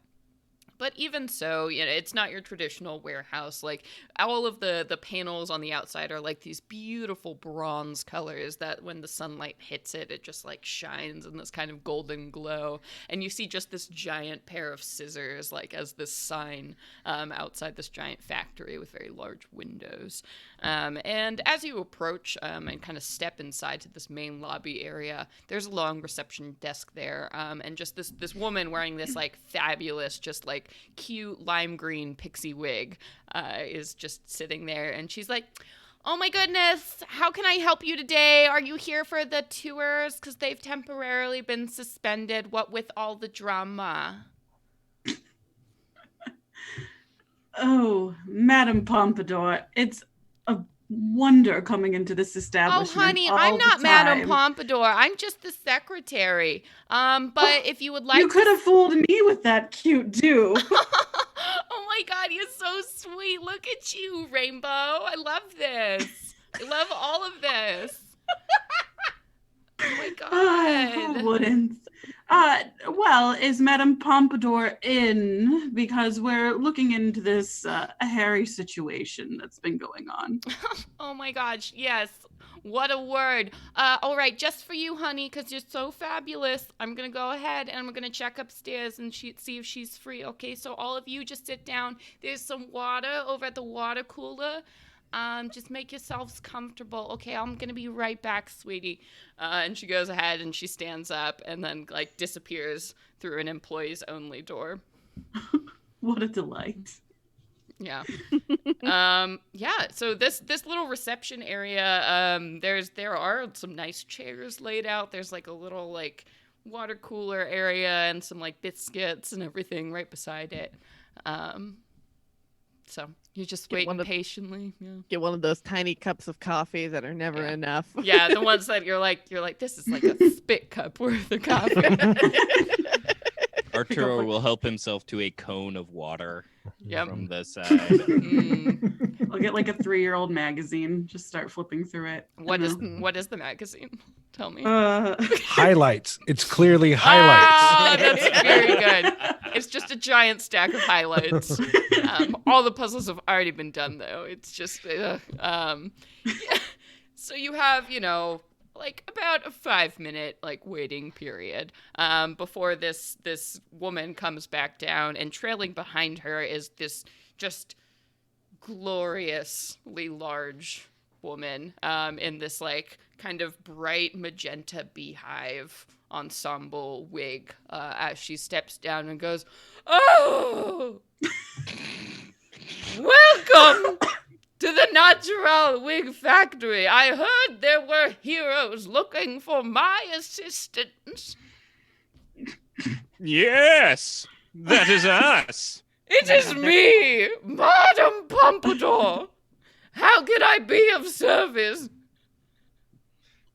But even so, you know, it's not your traditional warehouse. Like, all of the panels on the outside are like these beautiful bronze colors that when the sunlight hits it, it just like shines in this kind of golden glow. And you see just this giant pair of scissors, like as this sign outside this giant factory with very large windows. And as you approach and kind of step inside to this main lobby area, there's a long reception desk there. And just this woman wearing this like fabulous, just like cute lime green pixie wig is just sitting there, and she's like, "Oh my goodness, how can I help you today? Are you here for the tours? Because they've temporarily been suspended, what with all the drama." Oh, Madame Pompadour, it's a wonder coming into this Oh, establishment. honey, all I'm the not Madame time. Pompadour. I'm just the secretary. But if you would like You could have fooled me with that cute do. Oh my god, you're so sweet. Look at you, Rainbow. I love this. I love all of this. Oh my Who god. wouldn't? Well, is Madame Pompadour in? Because we're looking into this hairy situation that's been going on. Oh my gosh, yes. What a word. All right, just for you, honey, because you're so fabulous, I'm going to go ahead and I'm going to check upstairs and see if she's free. Okay, so all of you just sit down. There's some water over at the water cooler. Just make yourselves comfortable. Okay, I'm going to be right back, sweetie. And she goes ahead and she stands up and then, like, disappears through an employees only door. What a delight. Yeah. Yeah, so this little reception area, there are some nice chairs laid out. There's like a little like water cooler area and some like biscuits and everything right beside it. So you just Get wait one of- patiently. Yeah. Get one of those tiny cups of coffee that are never Yeah. enough. Yeah, the ones that you're like, this is like a spit cup worth of coffee. Arturo will help himself to a cone of water Yep. from the side. Mm. I'll get like a 3-year-old magazine, just start flipping through it. What is Mhm. the magazine? Tell me. Highlights. It's clearly highlights. Ah, that's very good. It's just a giant stack of highlights. All the puzzles have already been done, though. It's just, yeah. So you have, like about a 5-minute like waiting period before this woman comes back down, and trailing behind her is this just gloriously large woman in this like kind of bright magenta beehive ensemble wig as she steps down and goes, "Oh, welcome to the Natural Wig Factory. I heard there were heroes looking for my assistance." Yes, that is us. "It is me, Madame Pompadour. How can I be of service?"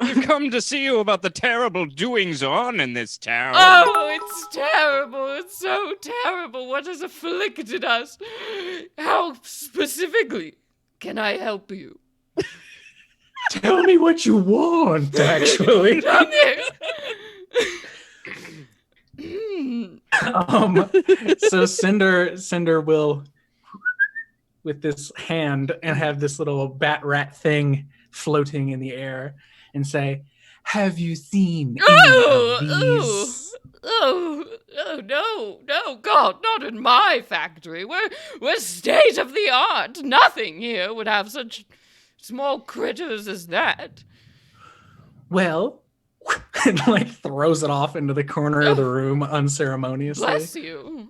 We've come to see you about the terrible doings on in this town. "Oh, it's terrible. It's so terrible. What has afflicted us? How specifically can I help you?" Tell me what you want, actually. Come here. So Cinder will, with this hand, and have this little bat rat thing floating in the air, and say, "Have you seen any of these?" No, God, not in my factory. We're state of the art. Nothing here would have such small critters as that. Well, and like throws it off into the corner of the room unceremoniously. Bless you.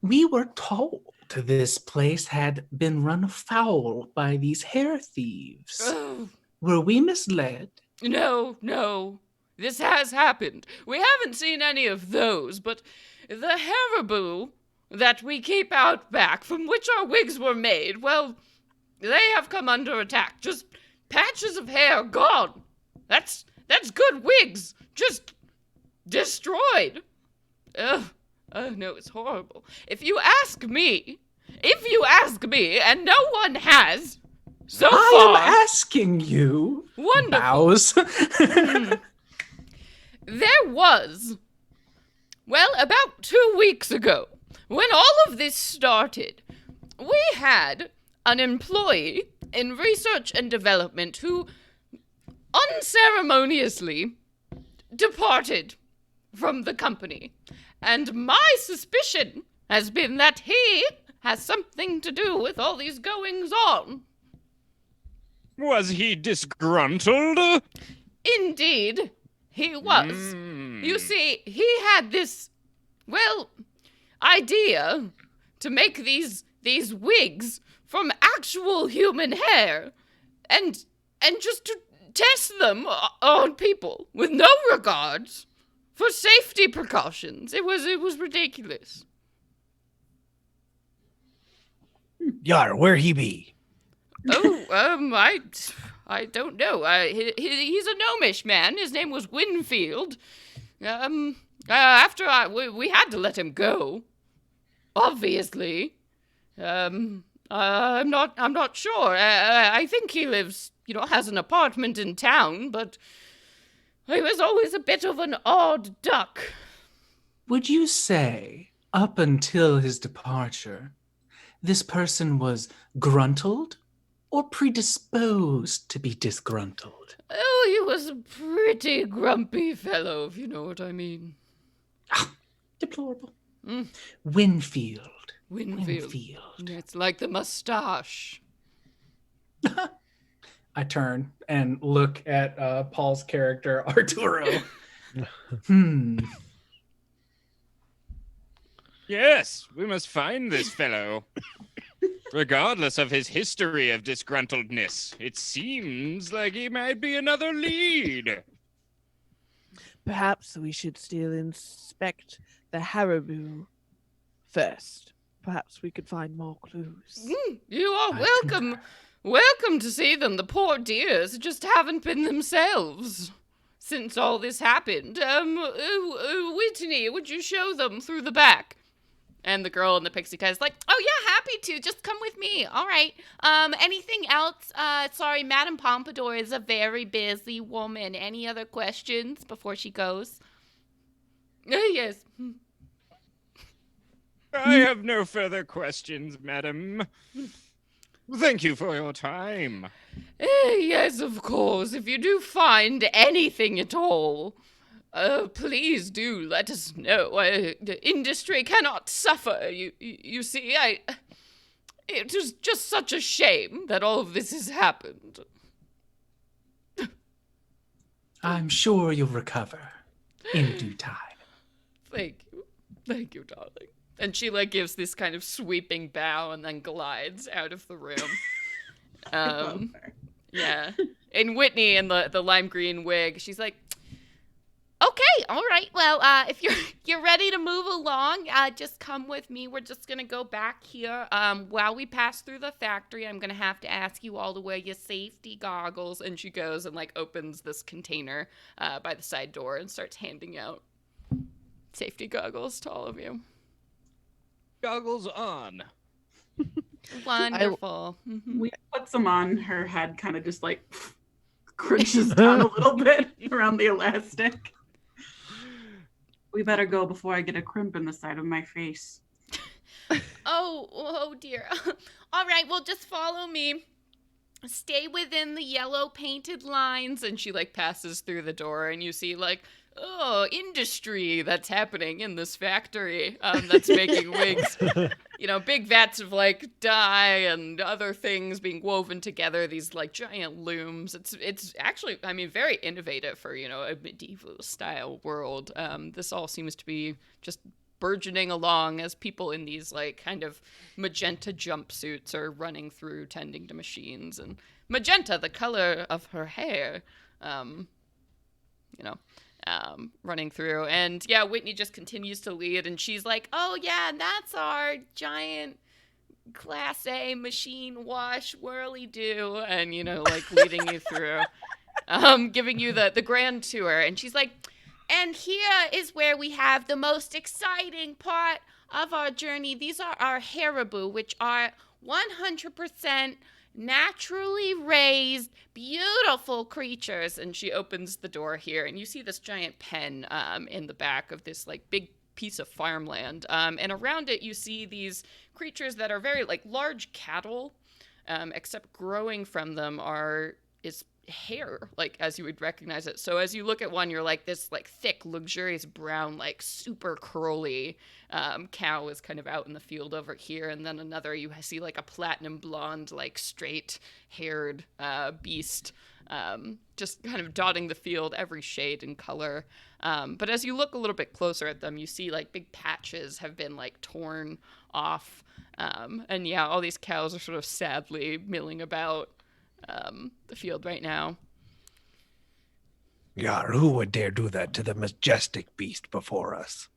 We were told this place had been run afoul by these hair thieves. Oh, Were we misled? no. This has happened. We haven't seen any of those, but the Haribo that we keep out back, from which our wigs were made, well, they have come under attack. Just patches of hair gone. That's good wigs. Just destroyed. Ugh. Oh, no, it's horrible. If you ask me, and no one has, so far. I am asking you. Wonderful. Bows. There was, well, about 2 weeks ago, when all of this started, we had an employee in research and development who unceremoniously departed from the company. And my suspicion has been that he has something to do with all these goings-on. Was he disgruntled? Indeed, he was. You see, he had this, well, idea to make these wigs from actual human hair and just to test them on people with no regards for safety precautions. It was ridiculous. Yar, where he be? Oh, I don't know. He's a gnomish man. His name was Winfield. After we had to let him go. Obviously. I'm not sure. I think he lives, has an apartment in town, but he was always a bit of an odd duck. Would you say, up until his departure, this person was gruntled or predisposed to be disgruntled? Oh, he was a pretty grumpy fellow, if you know what I mean. Deplorable. Mm. Winfield. Winfield. It's like the mustache. I turn and look at Paul's character, Arturo. Yes, we must find this fellow. Regardless of his history of disgruntledness, it seems like he might be another lead. Perhaps we should still inspect the Haribo first. Perhaps we could find more clues. You are welcome. Welcome to see them. The poor dears just haven't been themselves since all this happened. Whitney, would you show them through the back? And the girl in the pixie cut is like, oh yeah, happy to. Just come with me. All right. Anything else? Sorry, Madame Pompadour is a very busy woman. Any other questions before she goes? Yes. I have no further questions, madam. Thank you for your time. Yes, of course. If you do find anything at all, please do let us know. The industry cannot suffer. You see, it is just such a shame that all of this has happened. I'm sure you'll recover in due time. Thank you, darling. And she gives this kind of sweeping bow and then glides out of the room. Yeah. And Whitney in the lime green wig, she's like, okay, all right. Well, if you're ready to move along, just come with me. We're just gonna go back here. While we pass through the factory, I'm gonna have to ask you all to wear your safety goggles. And she goes and opens this container by the side door and starts handing out safety goggles to all of you. Goggles on. Wonderful. We put some on. Her head kind of just crunches down a little bit around the elastic. We better go before I get a crimp in the side of my face. Oh dear. All right, well, just follow me. Stay within the yellow painted lines. And she passes through the door and you see industry that's happening in this factory that's making wigs. You know, big vats of like dye and other things being woven together, these like giant looms. It's actually, I mean, very innovative for, you know, a medieval style world. This all seems to be just burgeoning along as people in these like kind of magenta jumpsuits are running through tending to machines, and magenta, the color of her hair, you know, running through. And yeah, Whitney just continues to lead, and she's like, oh yeah, that's our giant Class A machine wash whirly do, and you know, like leading you through, giving you the grand tour. And she's like, and here is where we have the most exciting part of our journey. These are our Haribo, which are 100% naturally raised, beautiful creatures. And she opens the door here, and you see this giant pen in the back of this like big piece of farmland. And around it, you see these creatures that are very like large cattle, except growing from them is hair, like as you would recognize it. So as you look at one, you're like, this like thick, luxurious brown, like super curly cow is kind of out in the field over here, and then another you see like a platinum blonde, like straight haired beast, just kind of dotting the field, every shade and color. But as you look a little bit closer at them, you see like big patches have been like torn off, and yeah, all these cows are sort of sadly milling about the field right now. Yar, who would dare do that to the majestic beast before us?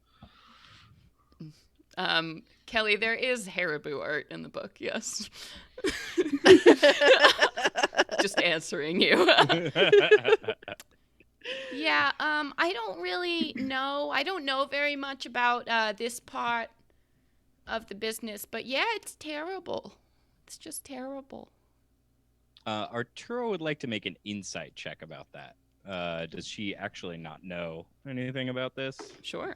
Kelly, there is Haribo art in the book, yes. Just answering you. Yeah, I don't really know. I don't know very much about this part of the business, but yeah, it's terrible. It's just terrible. Arturo would like to make an insight check about that. Does she actually not know anything about this? Sure.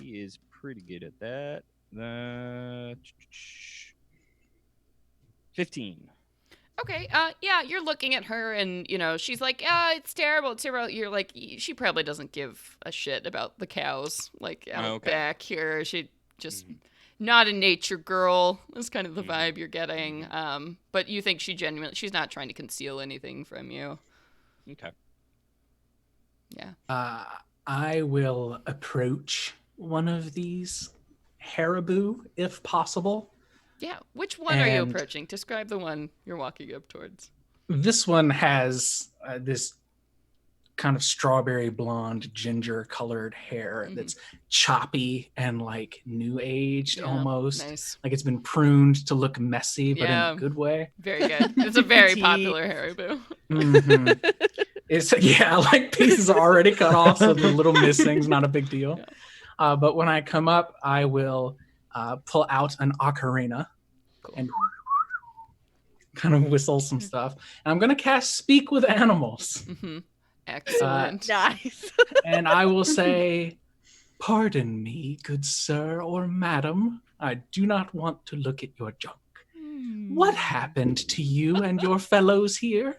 He is pretty good at that. 15. Okay, yeah, you're looking at her, and, you know, she's like, it's terrible, it's terrible. You're like, she probably doesn't give a shit about the cows, like, out back here. She just... Not a nature girl is kind of the vibe you're getting. But you think she's not trying to conceal anything from you. Okay. Yeah. I will approach one of these Haribo, if possible. Yeah. Which one are you approaching? Describe the one you're walking up towards. This one has this kind of strawberry blonde, ginger colored hair that's choppy and like new aged almost. Nice. Like it's been pruned to look messy, but in a good way. Very good. It's a very popular Haribo. Mm-hmm. It's like pieces are already cut off, so the little missing's not a big deal. Yeah. But when I come up, I will pull out an ocarina and kind of whistle some stuff. And I'm gonna cast Speak with Animals. Mm-hmm. Excellent. Nice. And I will say, pardon me, good sir or madam. I do not want to look at your junk. What happened to you and your fellows here?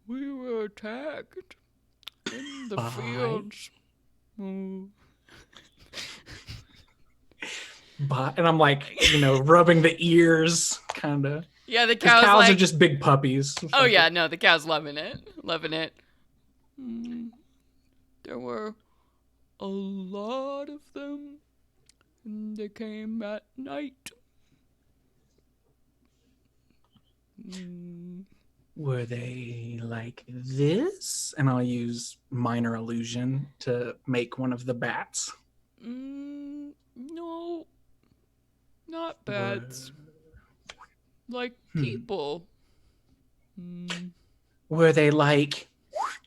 We were attacked in the fields. And I'm like, rubbing the ears, kind of. Yeah, the cows are just big puppies. Oh yeah, no, the cow's loving it. There were a lot of them, and they came at night. Were they like this? And I'll use minor illusion to make one of the bats. No, not bats. Like people. Were they like,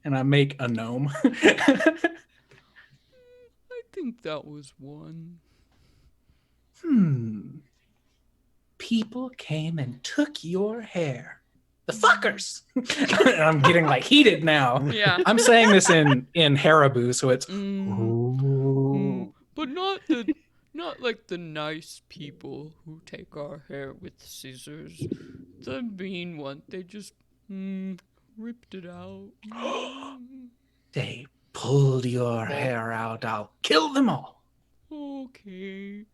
and I make a gnome. I think that was one. People came and took your hair. The fuckers. And I'm getting like heated now. Yeah. I'm saying this in Haribo, so it's but not like the nice people who take our hair with scissors. The mean one, they just ripped it out. They pulled your hair out. I'll kill them all. Okay.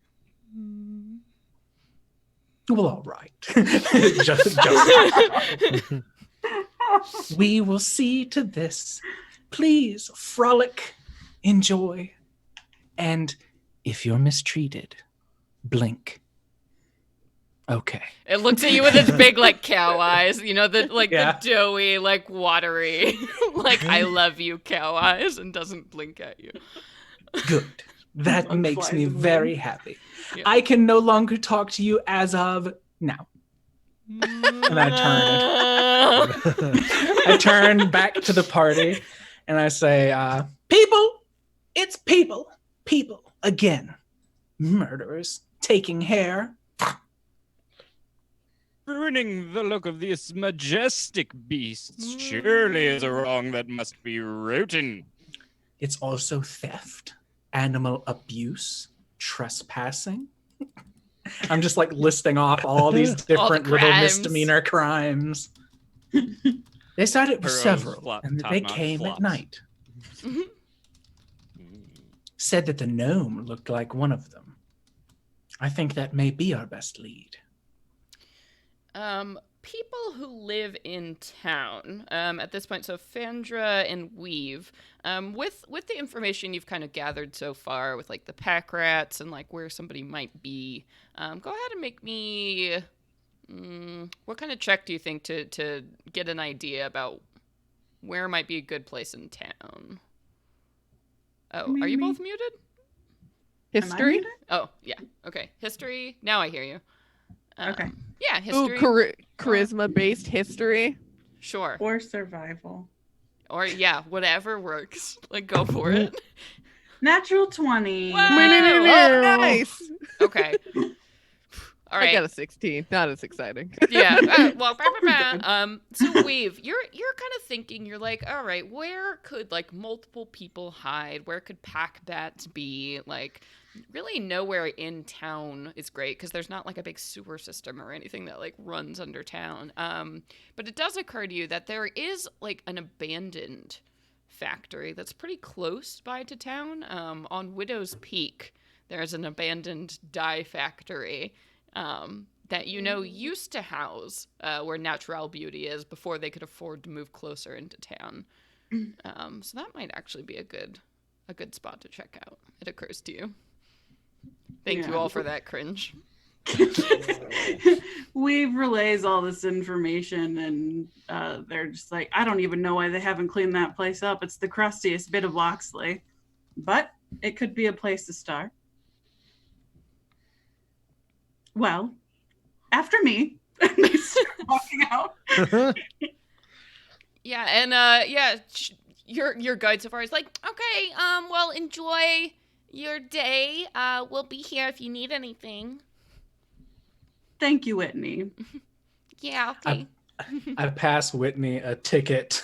Well, all right. just. We will see to this. Please frolic, enjoy, and if you're mistreated, blink. Okay. It looks at you with its big like cow eyes, you know, the Yeah. the doughy, like watery, like I love you cow eyes, and doesn't blink at you. Good. That Bug makes flies me in the very wind. happy. Yeah. I can no longer talk to you as of now. And I turn back to the party and I say, people, it's people, again. Murderers taking hair. Ruining the look of these majestic beasts surely is a wrong that must be rotten. It's also theft, animal abuse, trespassing. I'm just like listing off all these different little crimes. misdemeanor crimes. They said it was Burrows several, flop, and that top they knot came at flops. night. Said that the gnome looked like one of them. I think that may be our best lead. People who live in town at this point, so Fandra and Weave, with the information you've kind of gathered so far, with like the pack rats and like where somebody might be, go ahead and make me. What kind of check do you think to get an idea about where might be a good place in town? Oh, are you Maybe. both muted? Am I History? muted? Oh, yeah. Okay. History. Now I hear you. Okay. Yeah, Ooh, history. charisma-based history. Sure. Or survival. Or yeah, whatever works. Like go for it. Natural 20. Wow. Oh, nice. Okay. All right. I got a 16. Not as exciting. Yeah. Well, so Weave, you're kind of thinking, you're like, all right, where could like multiple people hide? Where could pack bats be? Like, really nowhere in town is great because there's not like a big sewer system or anything that like runs under town. But it does occur to you that there is like an abandoned factory that's pretty close by to town. On Widow's Peak, there's an abandoned dye factory. That used to house where Natural Beauty is before they could afford to move closer into town. So that might actually be a good spot to check out. It occurs to you. Thank you Yeah. all for that cringe. Weave relays all this information, and they're just like, I don't even know why they haven't cleaned that place up. It's the crustiest bit of Loxley. But it could be a place to start. Well, after me. And they start walking out. Yeah, and your guide so far is like, okay, well, enjoy your day. We'll be here if you need anything. Thank you, Whitney. Yeah, okay. I pass Whitney a ticket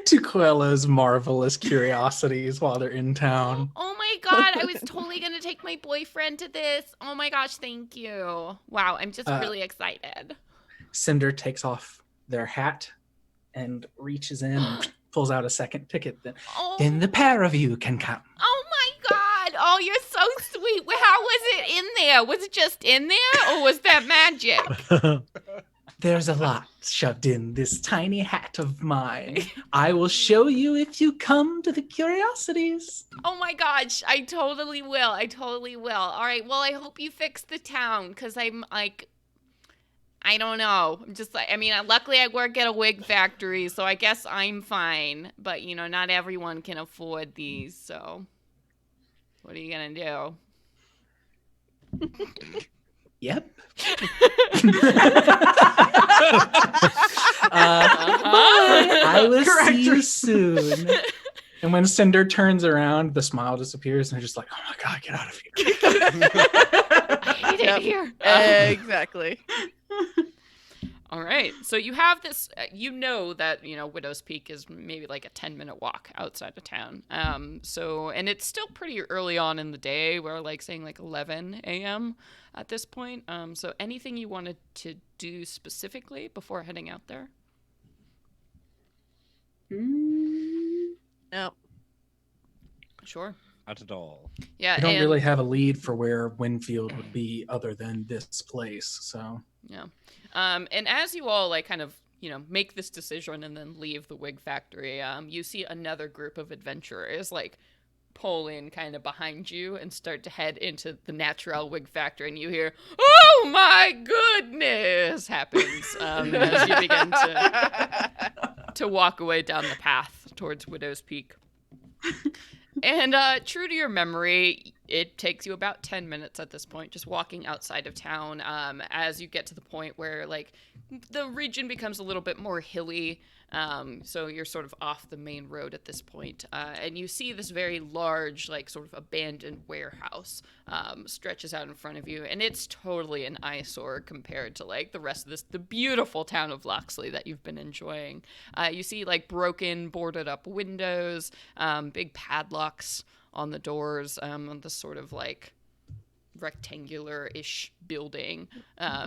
to Quella's Marvelous Curiosities while they're in town. Oh my god, I was totally gonna take my boyfriend to this. Oh my gosh, thank you. Wow, I'm just really excited. Cinder takes off their hat and reaches in and pulls out a second ticket. Then the pair of you can come. Oh my god! Oh, you're so sweet. How was it in there? Was it just in there, or was that magic? There's a lot shoved in this tiny hat of mine. I will show you if you come to the curiosities. Oh my gosh, I totally will. All right, well, I hope you fix the town, because I'm like, I don't know. I'm just like, I mean, luckily I work at a wig factory, so I guess I'm fine. But, not everyone can afford these, so what are you going to do? Yep. I will see you soon. And when Cinder turns around, the smile disappears, and they're just like, oh my god, get out of here. I hate it here. Exactly. All right. So you have this, that, Widow's Peak is maybe like a 10-minute walk outside of town. And it's still pretty early on in the day. We're like saying like 11 a.m. at this point. So anything you wanted to do specifically before heading out there? No. Sure. Not at all. Yeah. We don't and, really have a lead for where Winfield would be other than this place. So Yeah. And as you all like kind of, make this decision and then leave the wig factory, you see another group of adventurers like pull in kind of behind you and start to head into the natural wig factory, and you hear, "Oh my goodness!" happens as you begin to walk away down the path towards Widow's Peak. And true to your memory, it takes you about 10 minutes at this point, just walking outside of town, as you get to the point where, like, the region becomes a little bit more hilly, so you're sort of off the main road at this point, and you see this very large, like, sort of abandoned warehouse stretches out in front of you, and it's totally an eyesore compared to, like, the rest of the beautiful town of Loxley that you've been enjoying. You see, like, broken, boarded up windows, big padlocks on the doors, on this sort of, like, rectangular-ish building.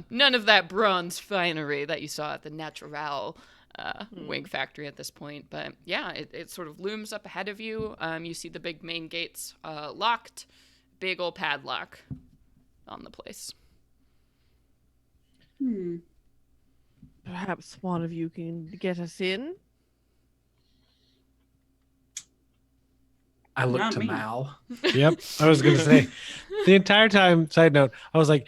None of that bronze finery that you saw at the Natural wig factory at this point. But yeah, it sort of looms up ahead of you. You see the big main gates locked, big old padlock on the place. Perhaps one of you can get us in? I look Not to me. Mal. Yep. I was going to say the entire time, side note, I was like,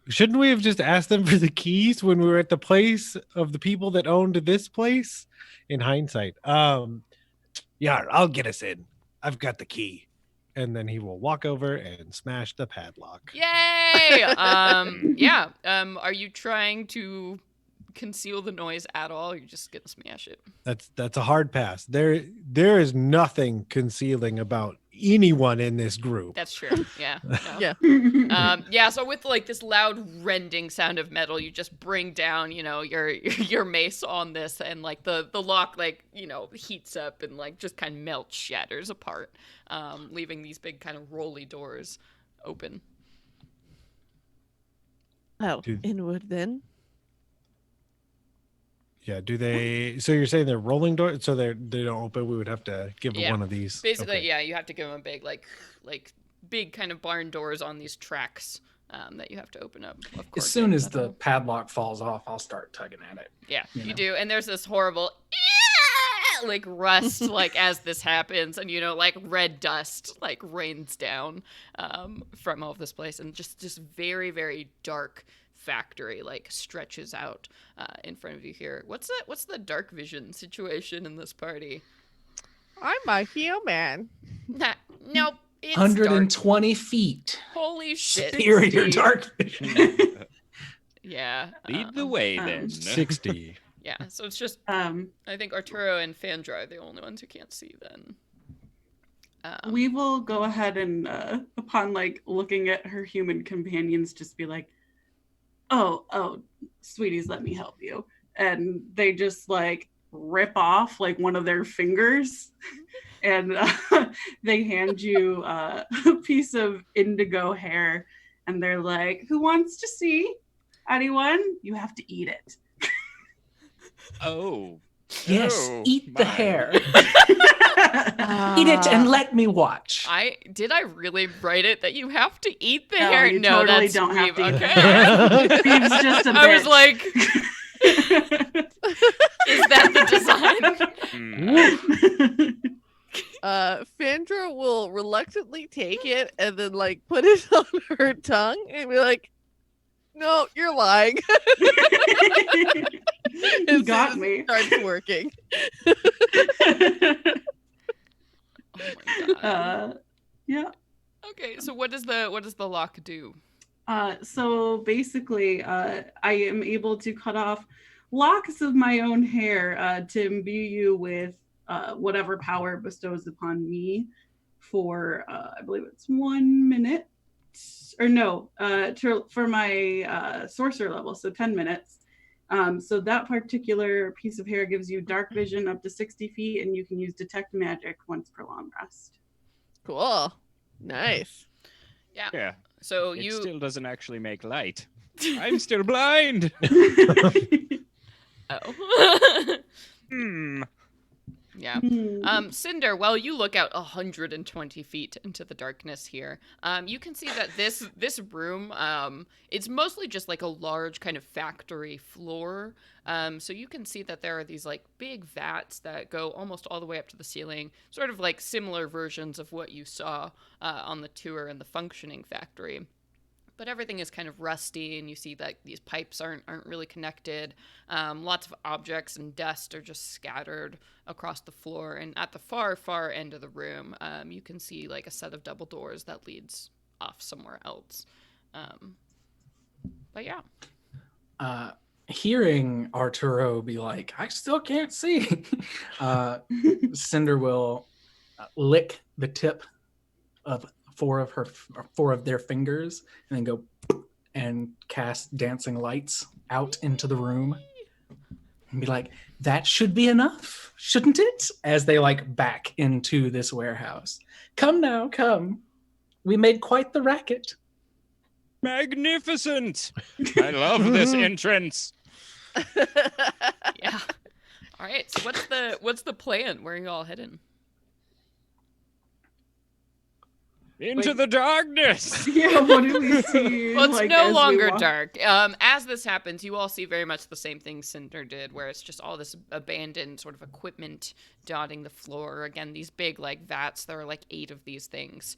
shouldn't we have just asked them for the keys when we were at the place of the people that owned this place? In hindsight. Yeah, I'll get us in. I've got the key. And then he will walk over and smash the padlock. Yay! Yeah. Are you trying to conceal the noise at all? Or you're just gonna smash it? That's a hard pass. There is nothing concealing about anyone in this group. That's true. Yeah. No. Yeah. Yeah, so with like this loud rending sound of metal, you just bring down, your mace on this, and like the lock like, heats up and like just kind of melts, shatters apart, leaving these big kind of rolly doors open. Well, Dude. inward then. Yeah, do they? So you're saying they're rolling doors, so they don't open? We would have to give Yeah. one of these. Basically, Okay. yeah, you have to give them a big like big kind of barn doors on these tracks that you have to open up. Of course, As soon as the padlock falls off, I'll start tugging at it. yeah, you you know. do, and there's this horrible like rust like as this happens, and like red dust like rains down from all of this place, and just very, very dark factory like stretches out in front of you here. What's the dark vision situation in this party? I'm a human. Nope. It's 120 feet. Holy shit. Superior Steve. dark vision. Yeah. Lead the way then. 60. Yeah, so it's just I think Arturo and Fandra are the only ones who can't see then. We will go ahead and upon like looking at her human companions, just be like, oh, sweeties, let me help you. And they just like rip off like one of their fingers, and they hand you a piece of indigo hair, and they're like, who wants to see? Anyone? You have to eat it. Oh. Yes, Oh, eat the my. hair. Eat it and let me watch. I really write it that you have to eat the No, hair? you No, totally that's don't have to eat okay. the Steve's just a I was bitch. like, is that the design? Fandra will reluctantly take it and then like put it on her tongue and be like, "No, you're lying." You got me. Starts working. Oh my god. Yeah. Okay, so what does the lock do? So basically, I am able to cut off locks of my own hair to imbue you with whatever power bestows upon me for, I believe it's 1 minute, or no, for my sorcerer level, so 10 minutes. So that particular piece of hair gives you dark vision up to 60 feet, and you can use detect magic once per long rest. Cool. Nice. Yeah. Yeah. So It you still doesn't actually make light. I'm still blind. Oh. Hmm. Yeah. Cinder, well, you look out 120 feet into the darkness here. You can see that this room, it's mostly just like a large kind of factory floor. So you can see that there are these like big vats that go almost all the way up to the ceiling, sort of like similar versions of what you saw on the tour in the functioning factory. But everything is kind of rusty, and you see that these pipes aren't really connected. Lots of objects and dust are just scattered across the floor. And at the far end of the room, you can see like a set of double doors that leads off somewhere else. But yeah. Hearing Arturo be like, I still can't see, Cinder will lick the tip of four of their fingers and then go and cast dancing lights out into the room and be like, that should be enough, shouldn't it? As they like back into this warehouse. Come now, come. We made quite the racket. Magnificent! I love this entrance. Yeah. All right. So what's the plan? Where are you all heading? Into the darkness. Yeah, what do we see? Well, it's like, no as we longer walk- dark. As this happens, you all see very much the same thing Cinder did, where it's just all this abandoned sort of equipment dotting the floor. Again, these big like vats. There are like 8 of these things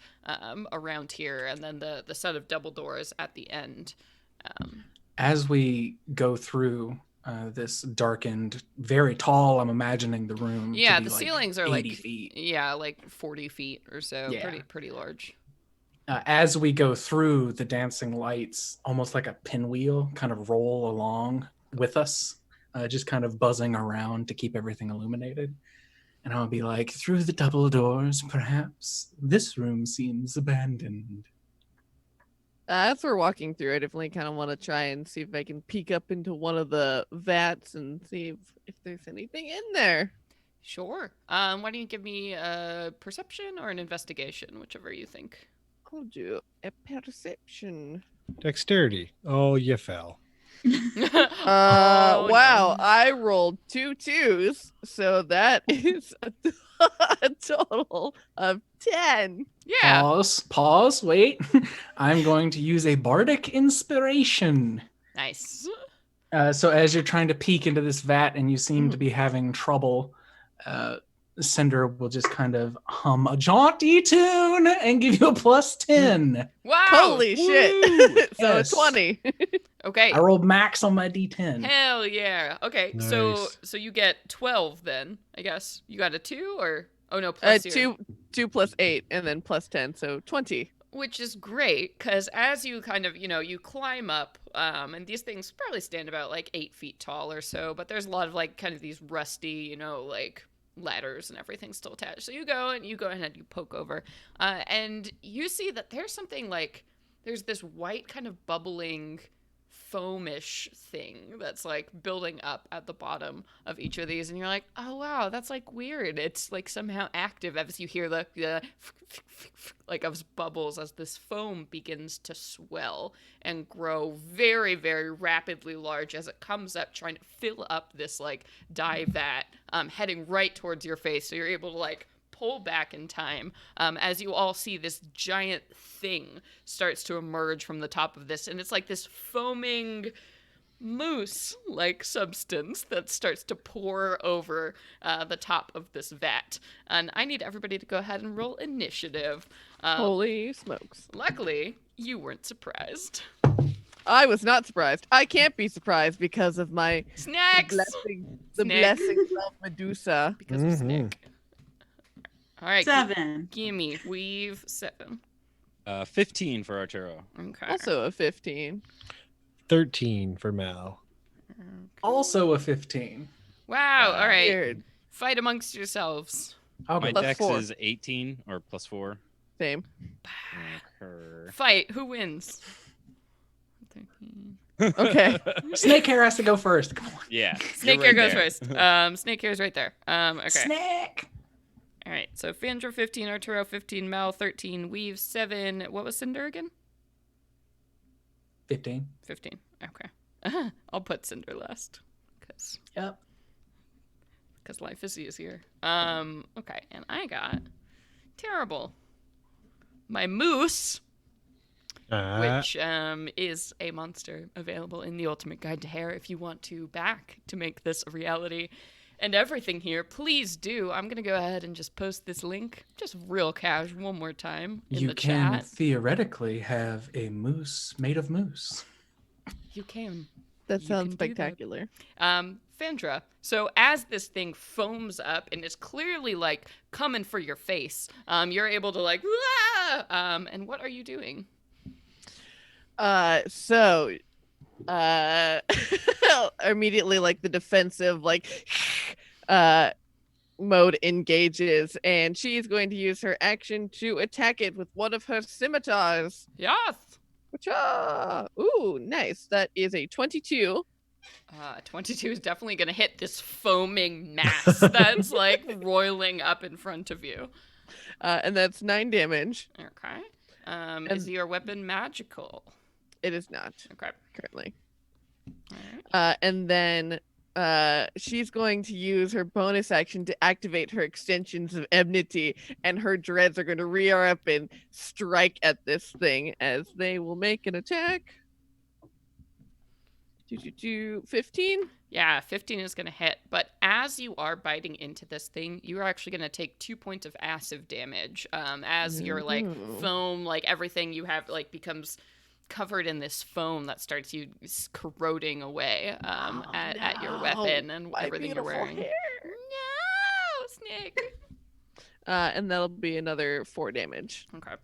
around here, and then the set of double doors at the end. As we go through this darkened, very tall, I'm imagining the room. Yeah, to be the like ceilings are 80 like feet. Yeah, like 40 feet or so. Yeah. Pretty large. As we go through, the dancing lights, almost like a pinwheel, kind of roll along with us, just kind of buzzing around to keep everything illuminated. And I'll be like, through the double doors, perhaps this room seems abandoned. As we're walking through, I definitely kind of want to try and see if I can peek up into one of the vats and see if there's anything in there. Sure. Why don't you give me a perception or an investigation, whichever you think. I'll do a perception. Dexterity. Oh, you fell. Oh, Wow, no. I rolled 2 2s, so that is a total of 10. Yeah. Pause, wait. I'm going to use a bardic inspiration. Nice. So as you're trying to peek into this vat and you seem to be having trouble, Cinder will just kind of hum a jaunty tune and give you a +10. Wow. Holy shit. So Yes. a 20. Okay. I rolled max on my D10. Hell yeah. Okay. Nice. So you get 12 then, I guess. You got a 2 or no, 2 plus 8 and then plus 10, so 20. Which is great because as you kind of, you climb up, and these things probably stand about like 8 feet tall or so, but there's a lot of like kind of these rusty, like ladders and everything still attached. So you go ahead and you poke over, and you see that there's something like, there's this white kind of bubbling foamish thing that's like building up at the bottom of each of these, and you're like, oh wow, that's like weird. It's like somehow active as you hear the like of bubbles as this foam begins to swell and grow very, very rapidly large as it comes up, trying to fill up this like dye vat, heading right towards your face. So you're able to like pull back in time as you all see this giant thing starts to emerge from the top of this, and it's like this foaming mousse like substance that starts to pour over the top of this vat. And I need everybody to go ahead and roll initiative. Holy smokes. Luckily you weren't surprised. I was not surprised. I can't be surprised because of my Snacks the Snack. blessings of Medusa. because of Snick. All right, 7. gimme weave 7. 15 for Arturo. Okay. Also a 15. 13 for Mal. Also a 15. Wow. All right. Weird. Fight amongst yourselves. I'll My go. plus dex 4. is 18 or +4. Same. Fight. Who wins? 13. Okay. Snake hair has to go first. Come on. Yeah. Snake you're hair right goes there. first. Snake hair is right there. Okay. Snake. All right. So Fandra 15, Arturo 15, Mal 13, Weave 7. What was Cinder again? 15. 15. Okay. I'll put Cinder last. Cause Yep. because life is easier. Okay, and I got terrible. My moose, which is a monster available in the Ultimate Guide to Hair if you want to back to make this a reality. And everything here, please do. I'm going to go ahead and just post this link, just real casual, one more time in You the can chat. theoretically have a moose made of moose. You can. That You sounds can do that. spectacular. Fandra, so as this thing foams up and is clearly like coming for your face, you're able to like, "Wah!" And what are you doing? So immediately like the defensive like mode engages, and she's going to use her action to attack it with one of her scimitars. Yes. Wha-cha! Ooh, nice. That is a 22. 22 is definitely going to hit this foaming mass that's like roiling up in front of you. And that's 9 damage. Okay. Is your weapon magical? It is not Okay. currently. All right. And then she's going to use her bonus action to activate her extensions of enmity, and her dreads are going to rear up and strike at this thing as they will make an attack. 15? Yeah, 15 is going to hit. But as you are biting into this thing, you're actually going to take 2 points of acid damage as your like foam, like everything you have like becomes covered in this foam that starts you corroding away at your weapon and My everything you're beautiful wearing. hair. No, Snake. And that'll be another 4 damage. Okay.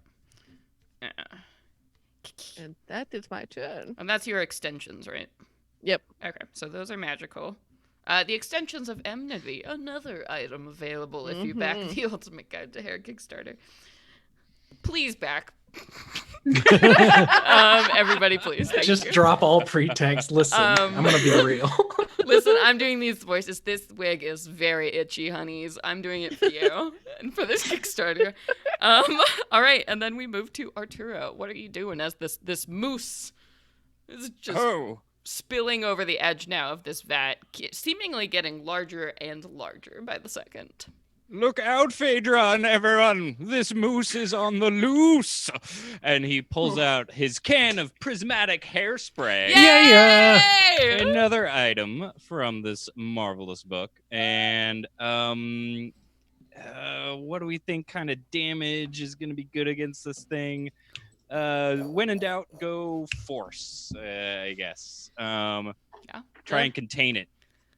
And that is my turn. And that's your extensions, right? Yep. Okay, so those are magical. The extensions of enmity, another item available if you back the Ultimate Guide to Hair Kickstarter. Please back. Everybody, please. Thank Just you. drop all pretext. Listen, I'm gonna be real. Listen, I'm doing these voices. This wig is very itchy, honeys. I'm doing it for you and for this Kickstarter. All right, and then we move to Arturo. What are you doing as this moose is just spilling over the edge now of this vat, seemingly getting larger and larger by the second? Look out, Phaedra and everyone! This moose is on the loose! And he pulls out his can of prismatic hairspray. Yay! Another item from this marvelous book. And what do we think kind of damage is going to be good against this thing? When in doubt, go force, I guess. Try and contain it.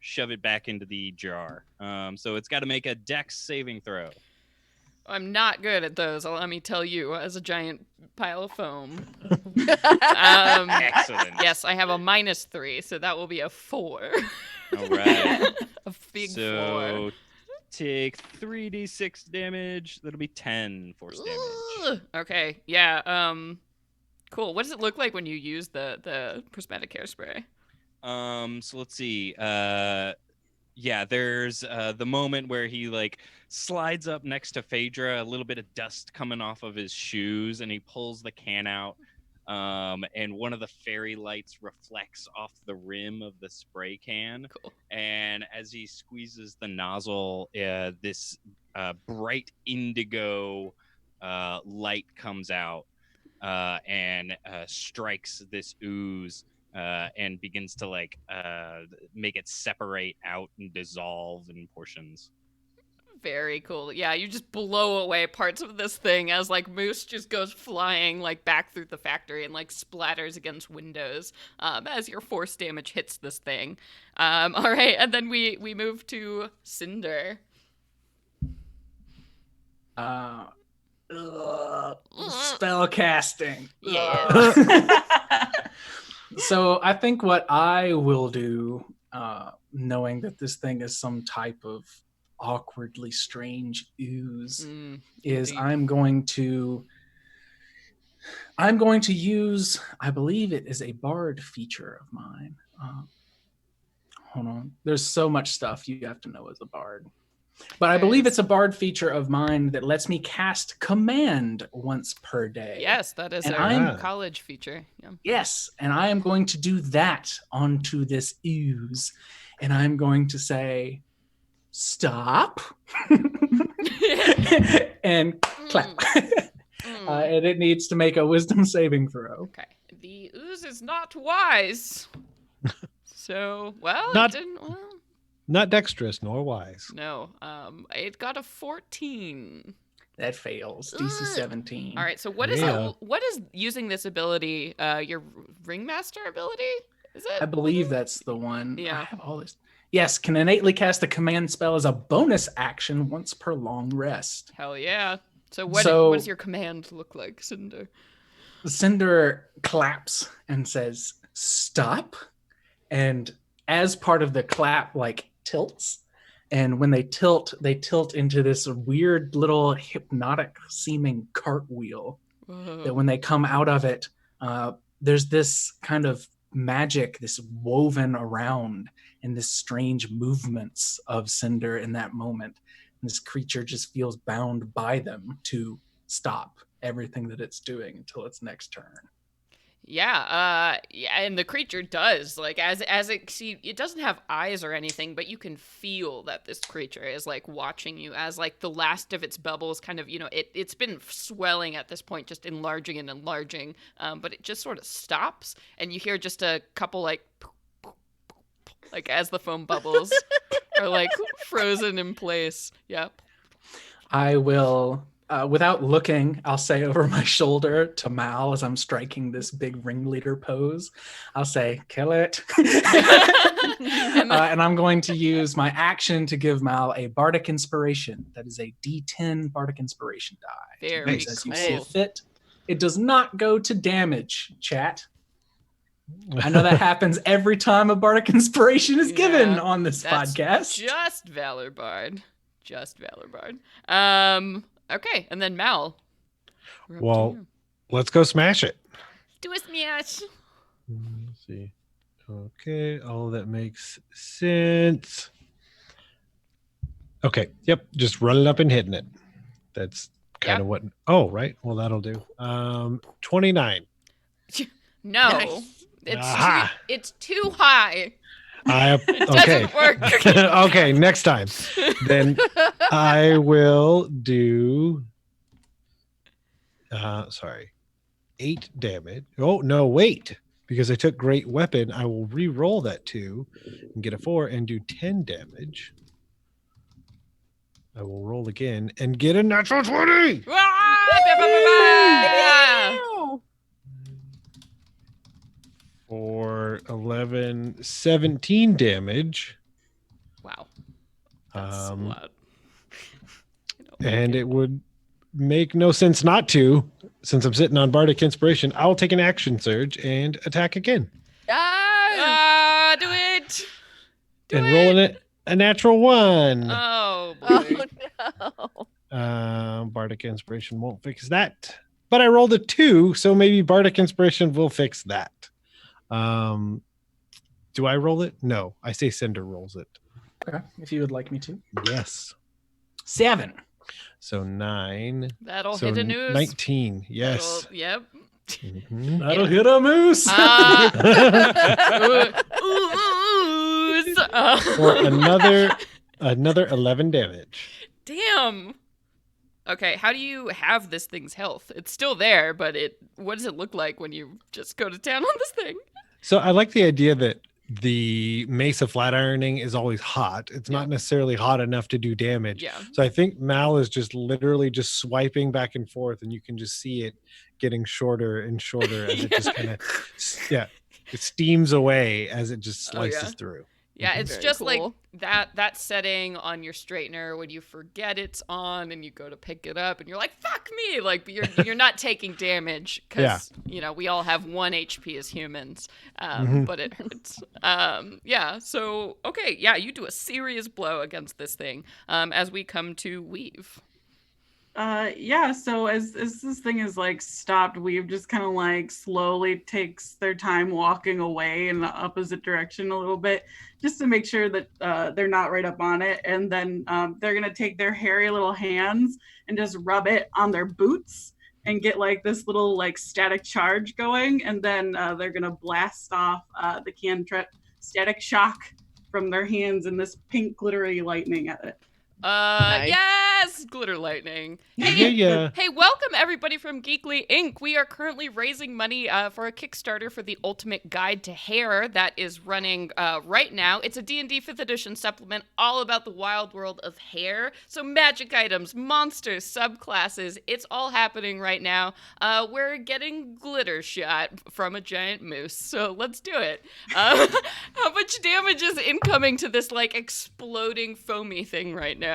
Shove it back into the jar. So it's got to make a dex saving throw. I'm not good at those, let me tell you, as a giant pile of foam. Excellent. Yes, I have a -3, so that will be a 4. All right. A big 4. So take 3d6 damage. That'll be 10 force damage. Okay, yeah. Cool. What does it look like when you use the prismatic hairspray? So let's see. Yeah, there's the moment where he like slides up next to Phaedra, a little bit of dust coming off of his shoes, and he pulls the can out. And one of the fairy lights reflects off the rim of the spray can. Cool. And as he squeezes the nozzle, this bright indigo light comes out and strikes this ooze. And begins to like make it separate out and dissolve in portions. Very cool. Yeah, you just blow away parts of this thing as like Moose just goes flying like back through the factory and like splatters against windows as your force damage hits this thing. All right, and then we move to Cinder. Spell casting. Yeah. So I think what I will do, knowing that this thing is some type of awkwardly strange ooze, is indeed. I'm going to use, I believe it is a bard feature of mine. Hold on. There's so much stuff you have to know as a bard. But I believe it's a bard feature of mine that lets me cast command once per day. Yes, that is And our college feature. Yeah. Yes, and I am going to do that onto this ooze. And I'm going to say, stop, and clap. And it needs to make a wisdom saving throw. Okay. The ooze is not wise. So, well, Not- it didn't. Well, Not dexterous nor wise. no. It got a 14. That fails. DC 17. All right. So what is Yeah. what is using this ability? Your ringmaster ability? Is it? I believe that's the one. Yeah. I have all this. Yes, can innately cast a command spell as a bonus action once per long rest. Hell yeah. So what does your command look like, Cinder? Cinder claps and says, stop. And as part of the clap, like tilts. And when they tilt into this weird little hypnotic seeming cartwheel. Whoa. That when they come out of it, there's this kind of magic, this woven around, and this strange movements of Cinder in that moment. And this creature just feels bound by them to stop everything that it's doing until its next turn. Yeah, and the creature does, like, as it doesn't have eyes or anything, but you can feel that this creature is, like, watching you as, like, the last of its bubbles kind of, it's been swelling at this point, just enlarging and enlarging, but it just sort of stops, and you hear just a couple, like as the foam bubbles are, like, frozen in place. Yeah. I will, without looking, I'll say over my shoulder to Mal as I'm striking this big ringleader pose, I'll say, kill it. And I'm going to use my action to give Mal a Bardic Inspiration. That is a D10 Bardic Inspiration die. Very As you cool. see fit. It does not go to damage, chat. I know that happens every time a Bardic Inspiration is given Yeah, on this that's podcast. Just Valor Bard. Okay, and then Mal. we're up to Well, you. let's go smash it. Do a smash. Let's see. Okay, all that makes sense. Okay, yep, just running up and hitting it. That's kind of what. Oh, right. Well, that'll do. 29. No, Nice. Aha. it's too high. It Okay. doesn't work. Okay, next time. Then I will do 8 damage. Oh, no, wait. Because I took great weapon, I will re-roll that 2 and get a 4 and do 10 damage. I will roll again and get a natural 20. Ah, For 11, 17 damage. wow, that's a lot. And it would make no sense not to, since I'm sitting on Bardic Inspiration. I'll take an action surge and attack again. Yes! Do it. Do and it. rolling it a natural 1. Oh, boy. Oh no. Bardic Inspiration won't fix that. But I rolled a 2, so maybe Bardic Inspiration will fix that. Do I roll it? No, I say Cinder rolls it. Okay, if you would like me to. Yes. 7. So 9. That'll So hit a news. 19. Yes. Yep. Mhm. That'll hit a moose. For another 11 damage. Damn. Okay, how do you have this thing's health? It's still there, but what does it look like when you just go to town on this thing? So I like the idea that the Mace of Flatironing is always hot. It's not necessarily hot enough to do damage. Yeah. So I think Mal is just literally just swiping back and forth, and you can just see it getting shorter and shorter as it just kind of, it steams away as it just slices through. Yeah, it's Very just like cool. that setting on your straightener when you forget it's on and you go to pick it up and you're like, fuck me, like but you're not taking damage because we all have 1 HP as humans, but it hurts. So okay, you do a serious blow against this thing as we come to Weave. So as this thing is like stopped, Weave just kind of like slowly takes their time walking away in the opposite direction a little bit, just to make sure that they're not right up on it. And then they're gonna take their hairy little hands and just rub it on their boots and get like this little like static charge going. And then they're gonna blast off the cantrip Static Shock from their hands and this pink glittery lightning at it. Nice. Yes, glitter lightning. Yeah. Hey, welcome everybody from Geekly Inc. We are currently raising money for a Kickstarter for the Ultimate Guide to Hair that is running right now. It's a D&D 5th edition supplement all about the wild world of hair. So magic items, monsters, subclasses, it's all happening right now. We're getting glitter shot from a giant moose, so let's do it. How much damage is incoming to this like exploding foamy thing right now?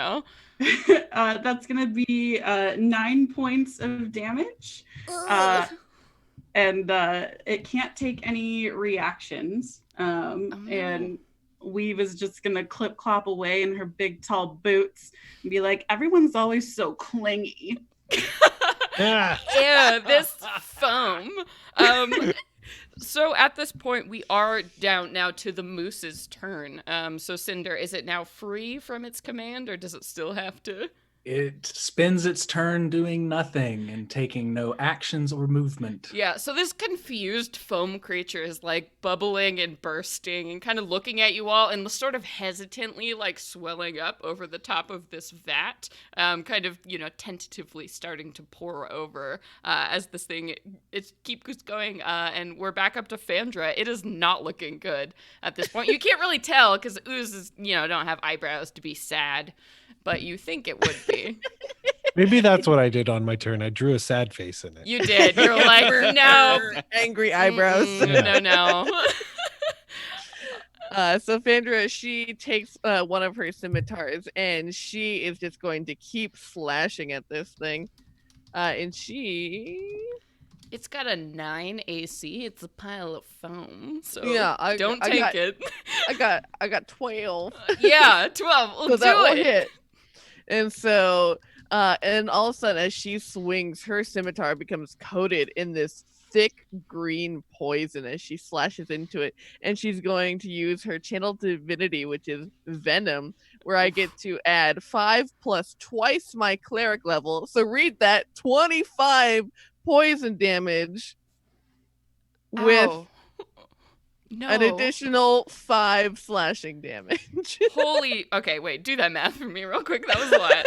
That's gonna be 9 points of damage, and it can't take any reactions. And Weave is just gonna clip clop away in her big tall boots and be like, "Everyone's always so clingy." Yeah, this foam. So at this point, we are down now to the moose's turn. So Cinder, is it now free from its command, or does it still have to? It spends its turn doing nothing and taking no actions or movement. Yeah, so this confused foam creature is like bubbling and bursting and kind of looking at you all and sort of hesitantly like swelling up over the top of this vat, kind of, tentatively starting to pour over as this thing, it keeps going, and we're back up to Phandra. It is not looking good at this point. You can't really tell because oozes, don't have eyebrows to be sad, but you think it would be. Maybe that's what I did on my turn. I drew a sad face in it. You did. You're like, no. Angry eyebrows. No. So Phandra, she takes one of her scimitars and she is just going to keep slashing at this thing. And she... It's got a 9 AC. It's a pile of foam. So Yeah, don't I take got- it. I got 12. Yeah, 12. So We'll that do will it. hit. And so, and all of a sudden, as she swings, her scimitar becomes coated in this thick green poison as she slashes into it. And she's going to use her channel divinity, which is venom, where I get to add 5 plus twice my cleric level. So read that, 25 poison damage with Ow. No. an additional 5 slashing damage. Holy. Okay, wait. Do that math for me real quick. That was a lot.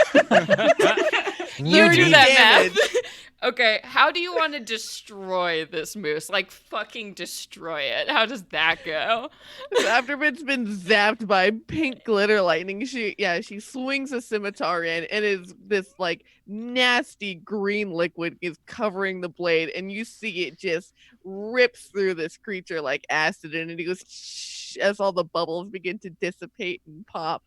You 30 do that damage. math. Okay, how do you want to destroy this moose? Like, fucking destroy it. How does that go? So after it's been zapped by pink glitter lightning, she swings a scimitar in, and is this like nasty green liquid is covering the blade, and you see it just rips through this creature like acid, and it goes shh, as all the bubbles begin to dissipate and pop.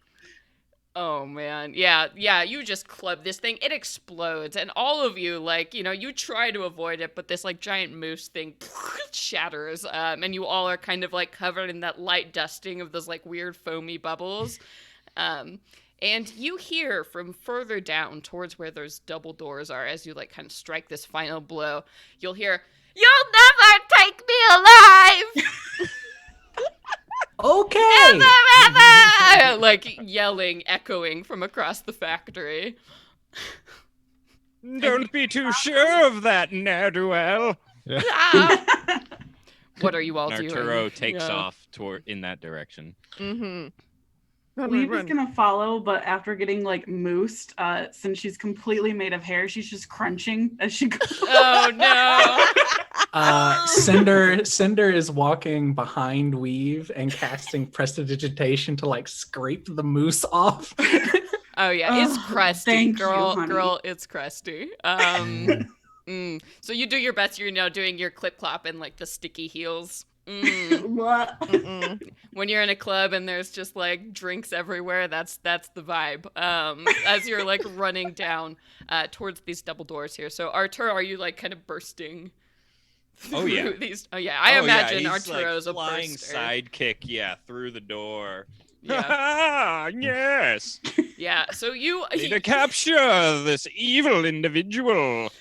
Oh man, yeah, you just club this thing, it explodes, and all of you, like, you try to avoid it, but this, like, giant moose thing shatters, and you all are kind of, like, covered in that light dusting of those, like, weird foamy bubbles, and you hear from further down towards where those double doors are, as you, like, kind of strike this final blow, you'll hear, "You'll never take me alive!" Okay. Never, like yelling, echoing from across the factory. Don't be too sure of that, ne'er-do-well. Ah! What are you all doing? Arturo takes Yeah. off in that direction. Mm-hmm. Weave is gonna follow, but after getting like moosed, since she's completely made of hair, she's just crunching as she goes. Oh no! Cinder is walking behind Weave and casting prestidigitation to like scrape the moose off. Oh yeah, it's Oh, crusty, thank you, girl. honey. Girl, it's crusty. So you do your best. You're doing your clip clop and like the sticky heels. What? Mm-mm. When you're in a club and there's just like drinks everywhere, that's the vibe. As you're like running down towards these double doors here. So Arturo, are you like kind of bursting? Oh, yeah. through these? Oh yeah, I imagine he's Arturo's like a flying burster. sidekick, through the door. Yeah, Yes. yeah. So you Need to capture this evil individual.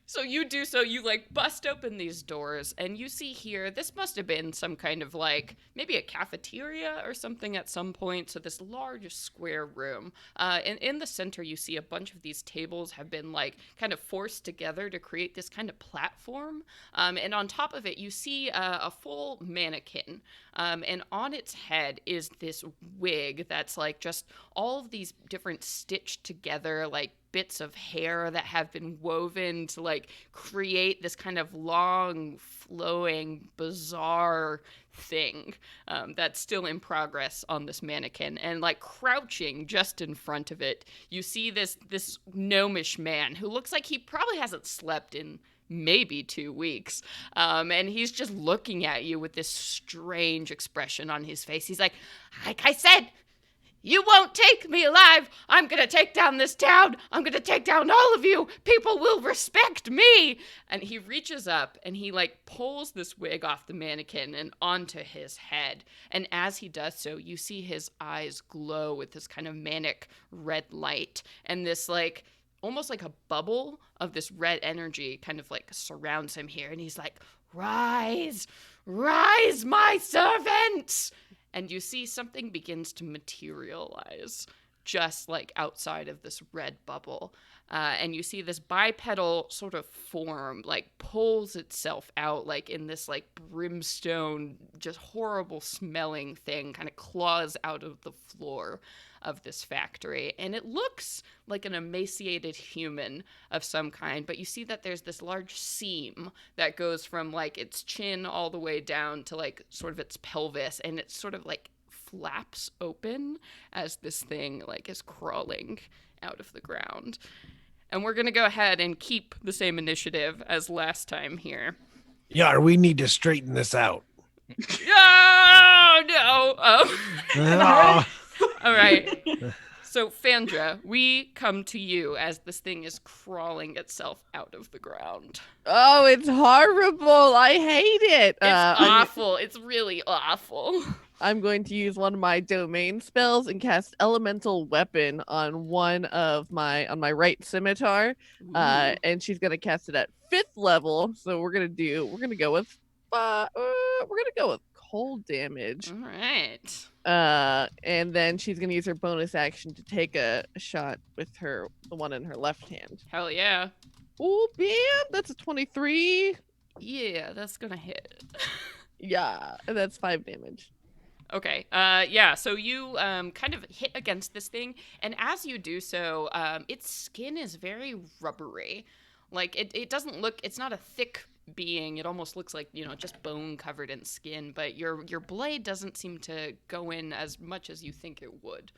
So you do so, you like bust open these doors, and you see here, this must have been some kind of like, maybe a cafeteria or something at some point. So this large square room. And in the center, you see a bunch of these tables have been like kind of forced together to create this kind of platform. And on top of it, you see a full mannequin. And on its head is this wig that's like just all of these different stitched together, like bits of hair that have been woven to like create this kind of long flowing bizarre thing that's still in progress on this mannequin. And like crouching just in front of it, you see this gnomish man who looks like he probably hasn't slept in maybe 2 weeks, and he's just looking at you with this strange expression on his face. He's like I said, you won't take me alive. I'm going to take down this town. I'm going to take down all of you. People will respect me. And he reaches up and he like pulls this wig off the mannequin and onto his head. And as he does so, you see his eyes glow with this kind of manic red light. And this like almost like a bubble of this red energy kind of like surrounds him here. And he's like, rise, rise, my servants. And you see something begins to materialize just like outside of this red bubble. And you see this bipedal sort of form like pulls itself out like in this like brimstone, just horrible smelling thing, kind of claws out of the floor of this factory. And it looks like an emaciated human of some kind, but you see that there's this large seam that goes from like its chin all the way down to like sort of its pelvis, and it sort of like flaps open as this thing like is crawling out of the ground. And we're gonna go ahead and keep the same initiative as last time here. Yeah, we need to straighten this out. No. Ah. All right. So, Phandra, we come to you as this thing is crawling itself out of the ground. Oh, it's horrible. I hate it. It's awful. It's really awful. I'm going to use one of my domain spells and cast Elemental Weapon on on my right scimitar. And she's gonna cast it at 5th level. So we're gonna go with cold damage. All right. And then she's gonna use her bonus action to take a shot with the one in her left hand. Hell yeah. Oh, bam! That's a 23. Yeah, that's gonna hit. Yeah, and that's 5 damage. Okay. Yeah. So you kind of hit against this thing, and as you do so, its skin is very rubbery. Like it doesn't look. It's not a thick being. It almost looks like, you know, just bone covered in skin. But your blade doesn't seem to go in as much as you think it would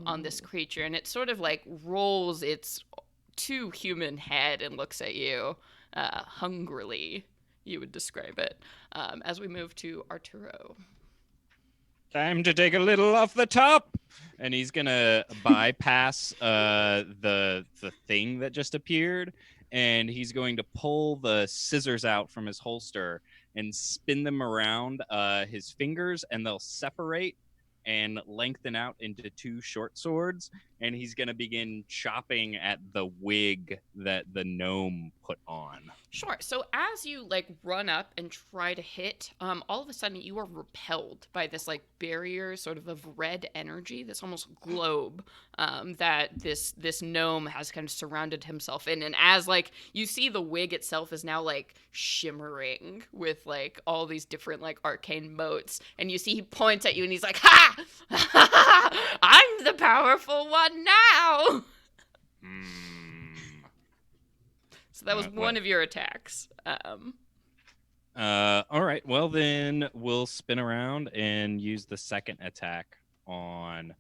on this creature, and it sort of like rolls its 2 human head and looks at you hungrily. You would describe it as we move to Arturo. Time to take a little off the top. And he's gonna bypass the thing that just appeared, and he's going to pull the scissors out from his holster and spin them around his fingers, and they'll separate and lengthen out into 2 short swords. And he's gonna begin chopping at the wig that the gnome put on. Sure. So as you like run up and try to hit, all of a sudden you are repelled by this like barrier sort of red energy, this almost globe that this gnome has kind of surrounded himself in. And as like you see the wig itself is now like shimmering with like all these different like arcane motes, and you see he points at you and he's like, "Ha! I'm the powerful one now." So that was one of your attacks. All right. Well, then we'll spin around and use the second attack on,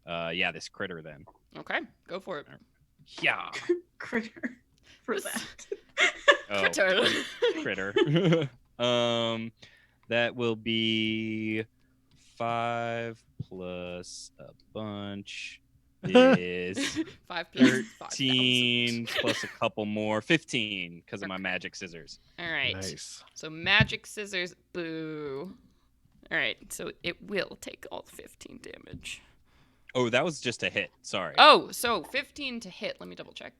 this critter then. Okay, go for it. Yeah. Critter for that. Oh, critter. That will be 5 plus a bunch is 5 plus 13 plus a couple more, 15 because of my magic scissors. All right. Nice. So magic scissors, boo. All right, so it will take all the 15 damage. Oh, that was just a hit. Sorry. Oh, so 15 to hit. Let me double check.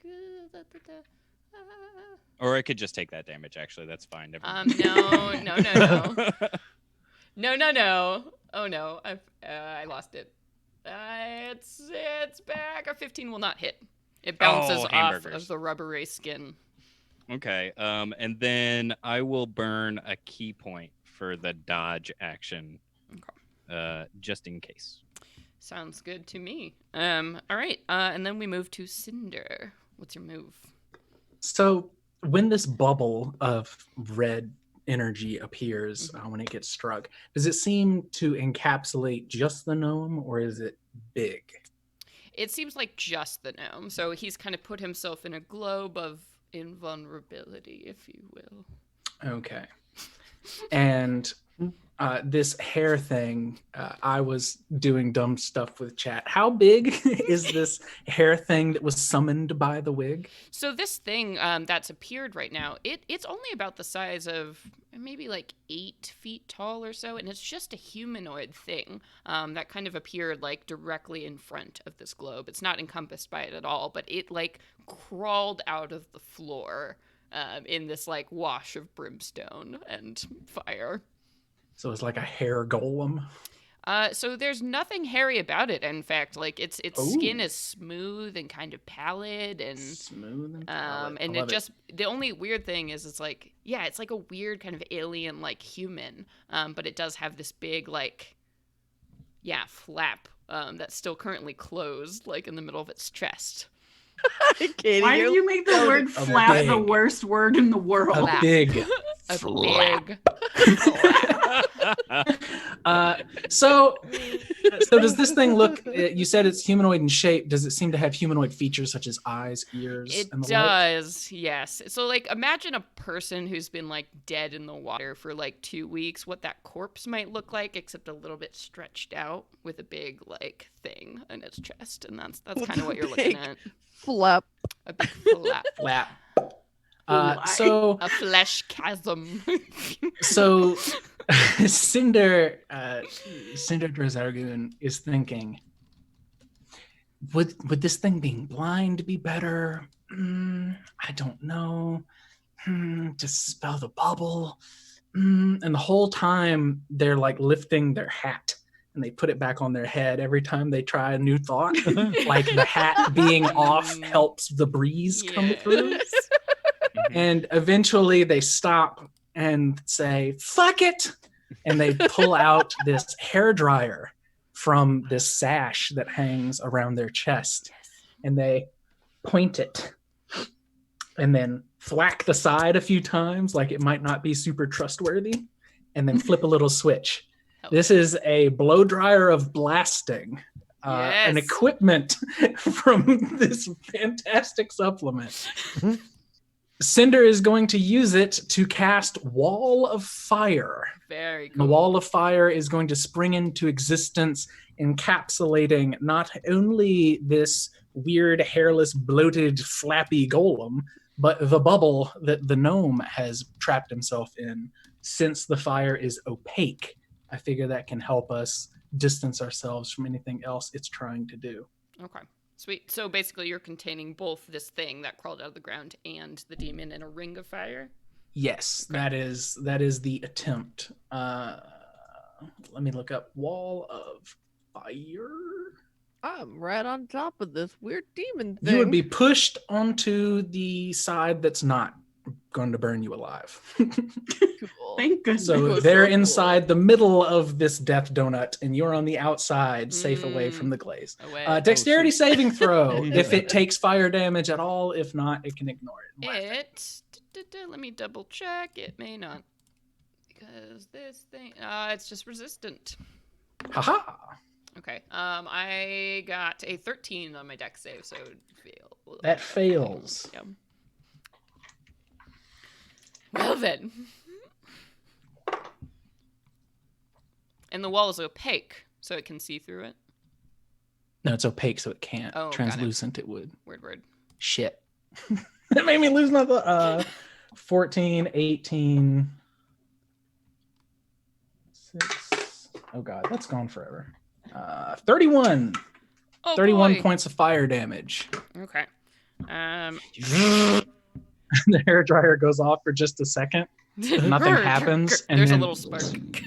Or I could just take that damage. Actually, that's fine. Never mind. No. Oh no, I lost it. It's back. A 15 will not hit. It bounces off hamburgers. of the rubbery skin. Okay. And then I will burn a key point for the dodge action. Okay. Just in case. Sounds good to me. All right. And then we move to Cinder. What's your move? So when this bubble of red energy appears when it gets struck, does it seem to encapsulate just the gnome, or is it big? It seems like just the gnome. So he's kind of put himself in a globe of invulnerability, if you will. Okay. And this hair thing, I was doing dumb stuff with chat. How big is this hair thing that was summoned by the wig? So this thing that's appeared right now, it's only about the size of maybe like 8 feet tall or so, and it's just a humanoid thing that kind of appeared like directly in front of this globe. It's not encompassed by it at all, but it like crawled out of the floor in this like wash of brimstone and fire. So it's like a hair golem. So there's nothing hairy about it. In fact, like its skin is smooth and kind of pallid and smooth and pallid. and it just the only weird thing is it's like a weird kind of alien like human. But it does have this big like flap that's still currently closed, like in the middle of its chest. Katie, Why did you make the word flap the worst word in the world? A big A flap. big So does this thing look, you said it's humanoid in shape, does it seem to have humanoid features such as eyes, ears, It and the like? does, yes. So like imagine a person who's been like dead in the water for like 2 weeks, what that corpse might look like, except a little bit stretched out with a big like thing in its chest, and that's kind of what you're looking at. Flap. A big flap. Flap. Why? So A flesh chasm. So Cinder Drazargoon is thinking, would this thing being blind be better? I don't know. To spell the bubble. And the whole time they're like lifting their hat and they put it back on their head every time they try a new thought. Like the hat being off helps the breeze come through. Yes. And eventually they stop and say, fuck it. And they pull out this hairdryer from this sash that hangs around their chest. And they point it and then thwack the side a few times like it might not be super trustworthy, and then flip a little switch. This is a blow dryer of blasting. An equipment from this fantastic supplement. Cinder is going to use it to cast Wall of Fire. Very cool. The Wall of Fire is going to spring into existence, encapsulating not only this weird, hairless, bloated, flappy golem, but the bubble that the gnome has trapped himself in. Since the fire is opaque, I figure that can help us distance ourselves from anything else it's trying to do. Okay. Sweet. So basically you're containing both this thing that crawled out of the ground and the demon in a ring of fire? Yes, Okay. that is the attempt. Let me look up Wall of Fire. I'm right on top of this weird demon thing. You would be pushed onto the side that's not going to burn you alive. cool. Thank goodness. So they're inside the middle of this death donut, and you're on the outside, safe away from the glaze. Away. Dexterity saving throw. If it takes fire damage at all, if not, it can ignore it. Let me double check. It may not. Because this thing, it's just resistant. Haha. Okay. I got a 13 on my dex save, so it would fail. That fails. Yeah. Well then. And the wall is opaque, so it can see through it. No, it's opaque, so it can't. Oh, got it. Translucent, it would. Word. Shit. That made me lose my 14, 18, 6. Oh god, that's gone forever. 31. Oh, 31 boy. points of fire damage. Okay. the hair dryer goes off for just a second. Nothing happens, and There's then- a little spark.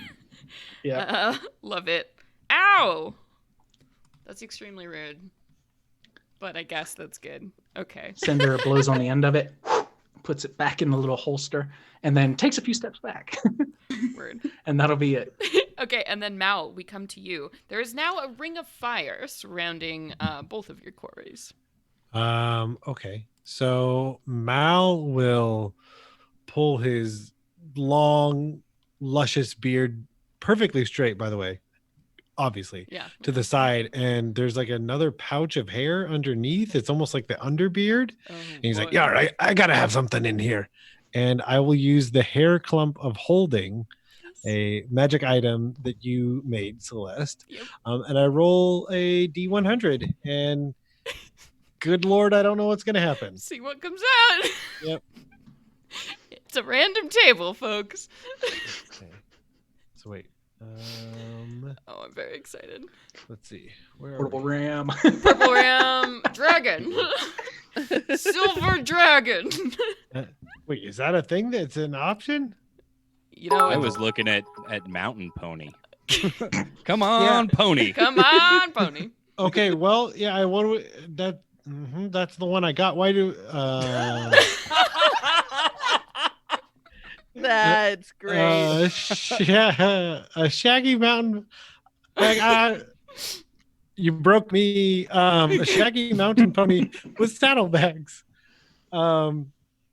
Yeah. Love it. Ow! That's extremely rude. But I guess that's good. Okay. Cinder blows on the end of it, puts it back in the little holster, and then takes a few steps back. Word. And that'll be it. Okay, and then Mal, we come to you. There is now a ring of fire surrounding both of your quarries. Okay. So Mal will pull his long, luscious beard, perfectly straight, by the way, obviously, Yeah. to the side, and there's like another pouch of hair underneath. It's almost like the underbeard. Oh, And he's like, boy. yeah, right, I gotta have something in here. And I will use the hair clump of holding, a magic item that you made, Celeste. Yep. And I roll a D100, and good Lord, I don't know what's gonna happen. See what comes out. Yep. It's a random table, folks. Okay. So wait. Oh, I'm very excited. Let's see. Where are Portable we? ram. Purple ram dragon. Silver dragon. Wait, is that a thing that's an option? You know, I was looking at mountain pony. Come on, pony. come on, pony. Okay, well, yeah, I want that. That's the one I got. Why do? That's great. A shaggy mountain. You broke me. A shaggy mountain pony with saddlebags. So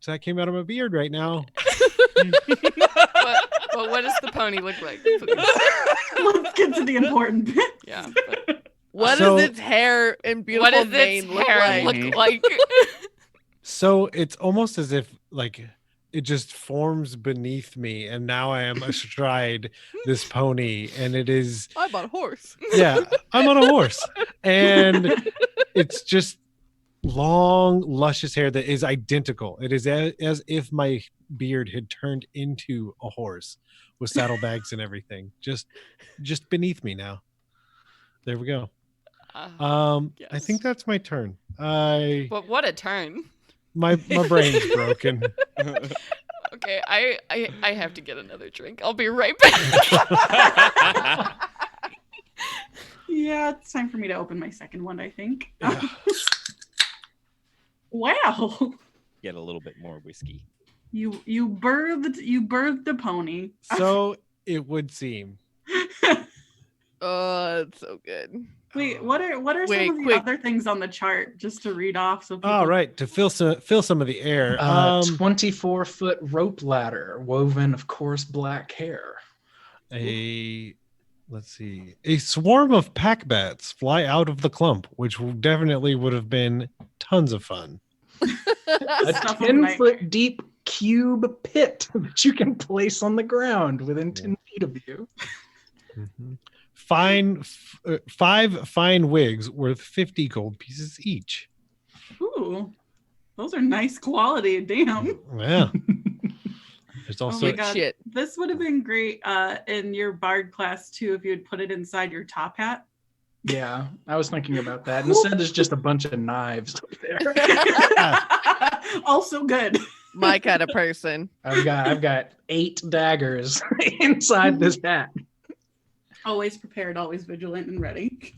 that came out of my beard right now. But what does the pony look like? Let's get to the important bit. Yeah. What So- does its hair and beautiful What does mane its look hair like? look like? So it's almost as if like it just forms beneath me, and now I am astride this pony, and it is I'm on a horse. yeah, I'm on a horse, and it's just long, luscious hair that is identical. It is as if my beard had turned into a horse with saddlebags and everything, just beneath me now. There we go. I Yes. think that's my turn. But what a turn. My brain's broken. Okay, I have to get another drink. I'll be right back. Yeah, it's time for me to open my second one, I think. Yeah. Wow. Get a little bit more whiskey. You birthed a pony. So it would seem. Oh, it's so good. Wait, what are Wait, some of the quick. other things on the chart just to read off so people All right, to fill some of the air. 24-foot rope ladder woven of coarse black hair. Let's see. A swarm of pack bats fly out of the clump, which definitely would have been tons of fun. A Stuff of nightmare. 10-foot deep cube pit that you can place on the ground within 10 feet of you. Mhm. 5 fine wigs worth 50 gold pieces each. Ooh, those are nice quality. Damn. Yeah. There's Oh also my God. Shit. This would have been great in your bard class too if you had put it inside your top hat. Yeah, I was thinking about that. Instead, there's just a bunch of knives up there. Also good. My kind of person. I've got 8 daggers inside this hat. Always prepared, always vigilant and ready.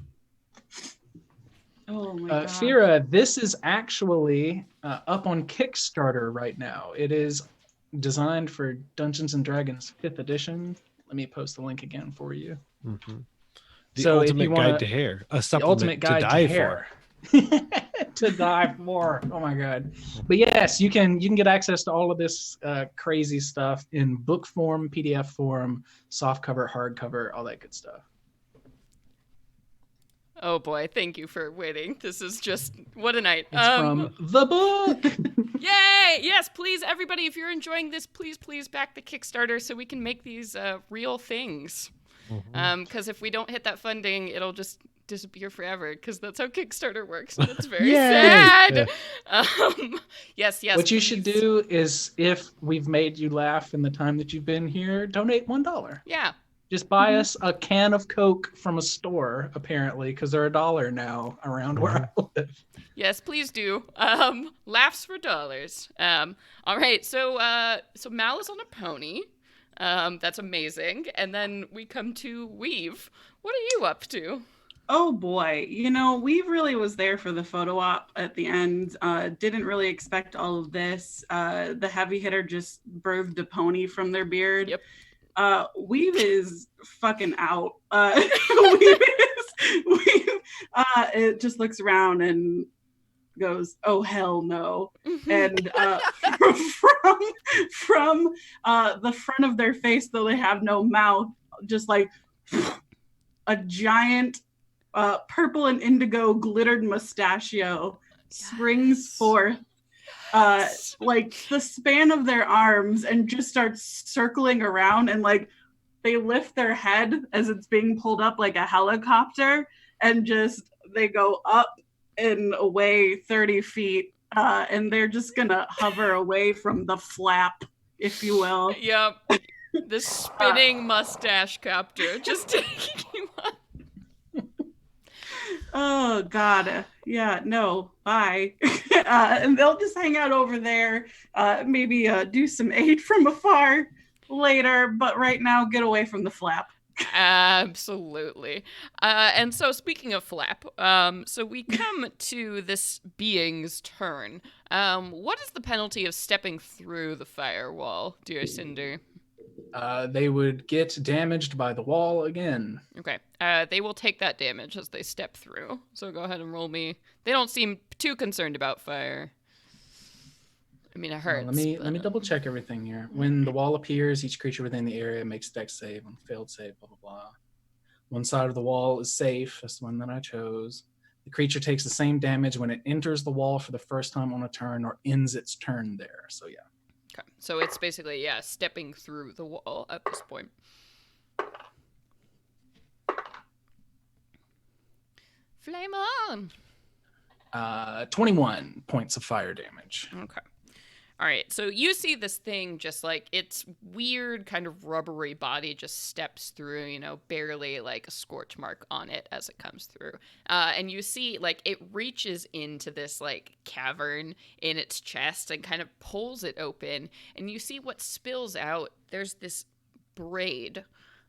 Oh my God. Fira, this is actually up on Kickstarter right now. It is designed for Dungeons and Dragons 5th edition. Let me post the link again for you. Mhm. The So if ultimate you wanna- guide to hair. A The supplement ultimate guide to die to hair. To die for. Oh my God. But yes, you can get access to all of this crazy stuff in book form, PDF form, soft cover, hardcover, all that good stuff. Oh boy, thank you for waiting. This is just what a night. It's from the book. Yay! Yes, please, everybody, if you're enjoying this, please back the Kickstarter so we can make these real things. Because if we don't hit that funding, it'll just disappear forever. Because that's how Kickstarter works, and it's very Yay! sad. Yes. What you should please. do is, if we've made you laugh in the time that you've been here, donate $1. Yeah, Just buy us a can of Coke from a store, apparently, because they're $1 now around where I live. Yes, please do. Laughs for dollars. All right, so Mal is on a pony. That's amazing. And then we come to Weave. What are you up to? Oh boy, Weave really was there for the photo op at the end. Didn't really expect all of this. The heavy hitter just birthed a pony from their beard. Yep. Weave is fucking out. Weave it just looks around and goes, "Oh hell no!" And from the front of their face, though they have no mouth, just like a giant purple and indigo glittered mustachio springs forth like the span of their arms and just starts circling around, and like they lift their head as it's being pulled up like a helicopter, and just they go up and away 30 feet, and they're just gonna hover away from the flap, if you will. Yep. The spinning mustache copter just taking you up. Oh God, yeah, no, bye. And they'll just hang out over there, maybe do some aid from afar later, but right now get away from the flap. Absolutely. And so speaking of flap, so we come to this being's turn. What is the penalty of stepping through the firewall, dear Cinder? They would get damaged by the wall again. Okay. They will take that damage as they step through. So go ahead and roll me. They don't seem too concerned about fire. I mean, it hurts. Let me double check everything here. When the wall appears, each creature within the area makes dex save on failed save, blah, blah, blah. One side of the wall is safe. That's the one that I chose. The creature takes the same damage when it enters the wall for the first time on a turn or ends its turn there. So, yeah. Okay. So it's basically, stepping through the wall at this point. Flame on! 21 points of fire damage. Okay. All right, so you see this thing just like its weird kind of rubbery body just steps through, barely like a scorch mark on it as it comes through. And you see like it reaches into this like cavern in its chest and kind of pulls it open. And you see what spills out. There's this braid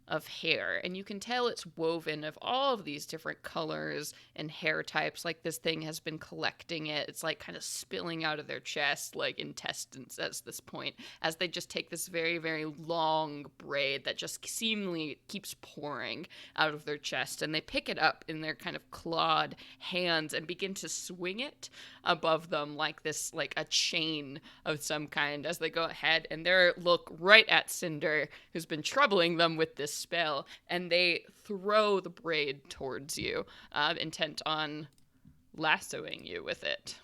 of hair, and you can tell it's woven of all of these different colors and hair types. Like this thing has been collecting it. It's like kind of spilling out of their chest like intestines at this point, as they just take this very, very long braid that just seemingly keeps pouring out of their chest, and they pick it up in their kind of clawed hands and begin to swing it above them like this, like a chain of some kind, as they go ahead and they look right at Cinder, who's been troubling them with this spell, and they throw the braid towards you, intent on lassoing you with it.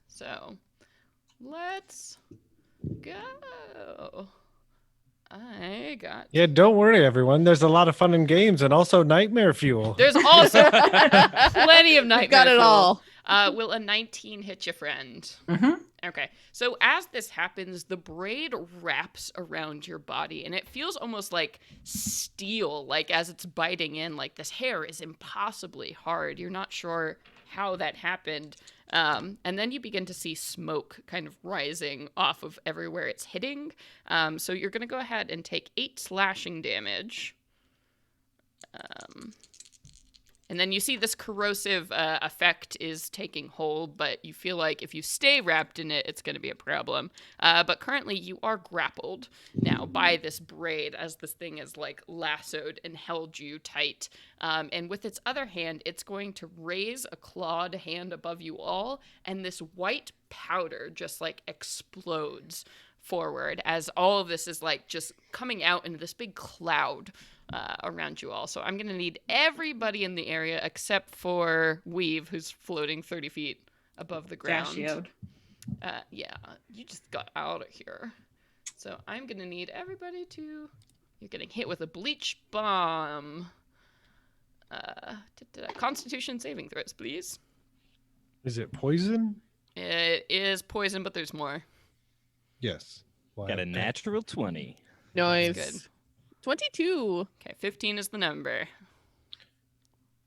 So let's go. I got... Yeah, don't worry, everyone. There's a lot of fun and games and also nightmare fuel. There's also plenty of nightmare Got it fuel. all. Will a 19 hit your friend? Mm-hmm. Okay, so as this happens, the braid wraps around your body, and it feels almost like steel, like as it's biting in, like this hair is impossibly hard. You're not sure how that happened. And then you begin to see smoke kind of rising off of everywhere it's hitting. So you're going to go ahead and take 8 slashing damage. And then you see this corrosive effect is taking hold, but you feel like if you stay wrapped in it, it's going to be a problem. But currently you are grappled now by this braid as this thing is like lassoed and held you tight. And with its other hand, it's going to raise a clawed hand above you all, and this white powder just like explodes forward as all of this is like just coming out into this big cloud around you all. So I'm going to need everybody in the area except for Weave, who's floating 30 feet above the ground. Dashioed. Yeah, you just got out of here. So I'm going to need everybody to... You're getting hit with a bleach bomb. Constitution saving throws, please. Is it poison? It is poison, but there's more. Yes. Well, Got a natural 20. Nice. Good. 22. Okay, 15 is the number.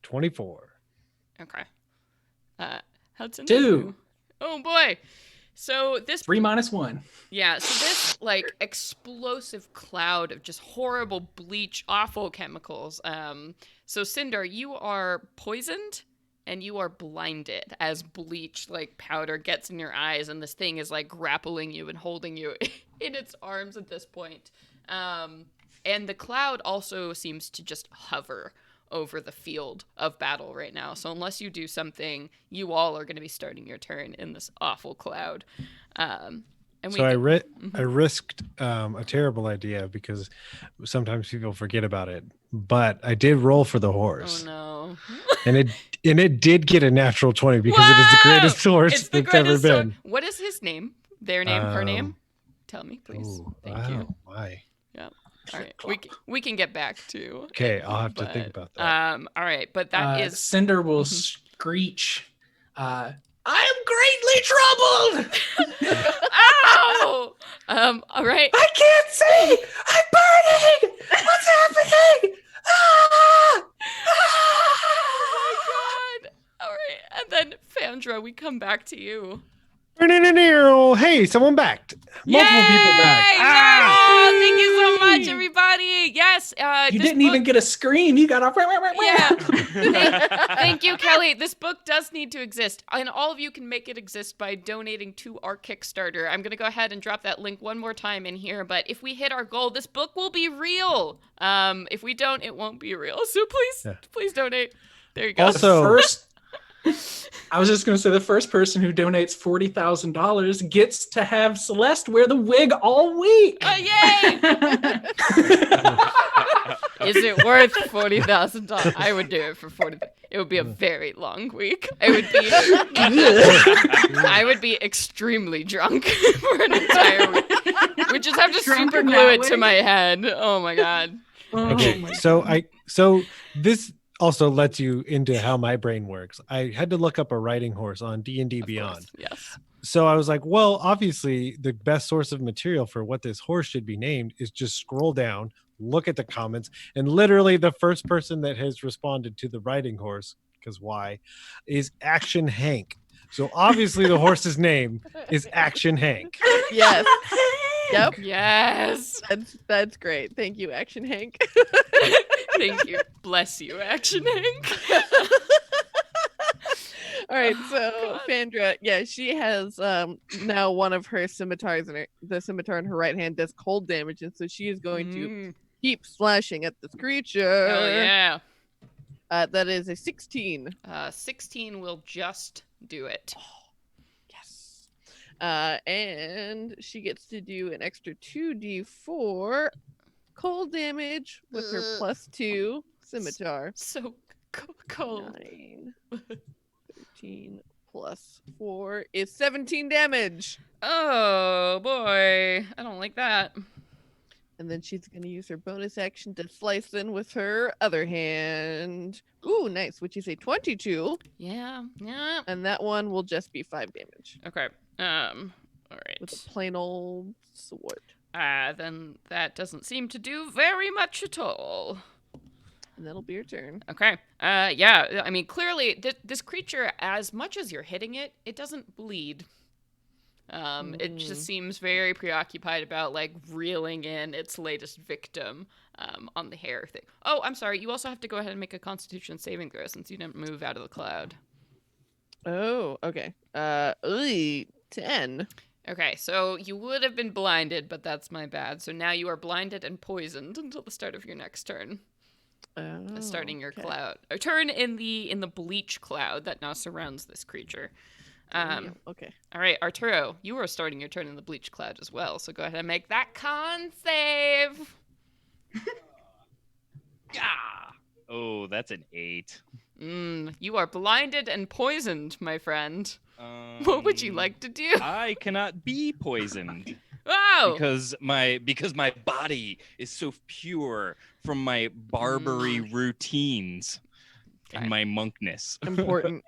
24. Okay. Hudson? 2. Oh boy. So this 3 minus 1. Yeah, so this like explosive cloud of just horrible bleach, awful chemicals. So Cinder, you are poisoned and you are blinded as bleach like powder gets in your eyes, and this thing is like grappling you and holding you in its arms at this point. And the cloud also seems to just hover over the field of battle right now. So unless you do something, you all are going to be starting your turn in this awful cloud. And So I risked a terrible idea because sometimes people forget about it. But I did roll for the horse. Oh no! and it did get a natural 20 because it is the greatest horse It's the that's ever greatest been. What is his name? Their name? Her name? Tell me, please. Thank you. Why? Yeah. All right. We can get back to. Okay, I'll have to think about that. All right, but that is. Cinder will screech. I am greatly troubled. Ow! All right. I can't see. I'm burning. What's happening? Ah! Oh my god! All right, and then Phandra, we come back to you. Hey, someone backed. Multiple people backed. Oh, thank you so much, everybody. Yes. You didn't even get a scream. You got off. Yeah. Thank you, Kelly. This book does need to exist, and all of you can make it exist by donating to our Kickstarter. I'm going to go ahead and drop that link one more time in here, but if we hit our goal, this book will be real. If we don't, it won't be real. So please donate. There you go. Also, I was just going to say the first person who donates $40,000 gets to have Celeste wear the wig all week. Yay! Is it worth $40,000? I would do it for $40,000. It would be a very long week. I would be extremely drunk for an entire week. We just have to super glue it to my head. Oh my god. Okay, so this also lets you into how my brain works. I had to look up a riding horse on D&D Beyond. Yes. So I was like, well, obviously the best source of material for what this horse should be named is just scroll down, look at the comments, and literally the first person that has responded to the riding horse, because why, is Action Hank. So obviously the horse's name is Action Hank. Yes. Yep. Yes. That's great. Thank you, Action Hank. Thank you. Bless you, Action Hank. All right, so Phandra, she has now one of her scimitars the scimitar in her right hand does cold damage, and so she is going to keep slashing at this creature. Oh yeah. That is a 16. 16 will just do it. Yes. And she gets to do an extra 2d4 cold damage with her +2 scimitar. So cold. 9, 13 plus 4 is 17 damage. Oh boy, I don't like that. And then she's going to use her bonus action to slice in with her other hand. Ooh, nice, which is a 22. Yeah. And that one will just be 5 damage. Okay. All right. With a plain old sword. Then that doesn't seem to do very much at all. And that'll be your turn. Okay. Yeah. I mean, clearly, this creature, as much as you're hitting it, it doesn't bleed. It just seems very preoccupied about like reeling in its latest victim on the hair thing. Oh, I'm sorry. You also have to go ahead and make a Constitution saving throw since you didn't move out of the cloud. Oh, okay. 10. Okay, so you would have been blinded, but that's my bad. So now you are blinded and poisoned until the start of your next turn. Starting your cloud. A turn in the bleach cloud that now surrounds this creature. Okay. All right, Arturo, you are starting your turn in the bleach cloud as well. So go ahead and make that con save. Yeah. Oh, that's an 8. You are blinded and poisoned, my friend. What would you like to do? I cannot be poisoned. Wow! Because my body is so pure from my Barbary routines and my monkness. Important.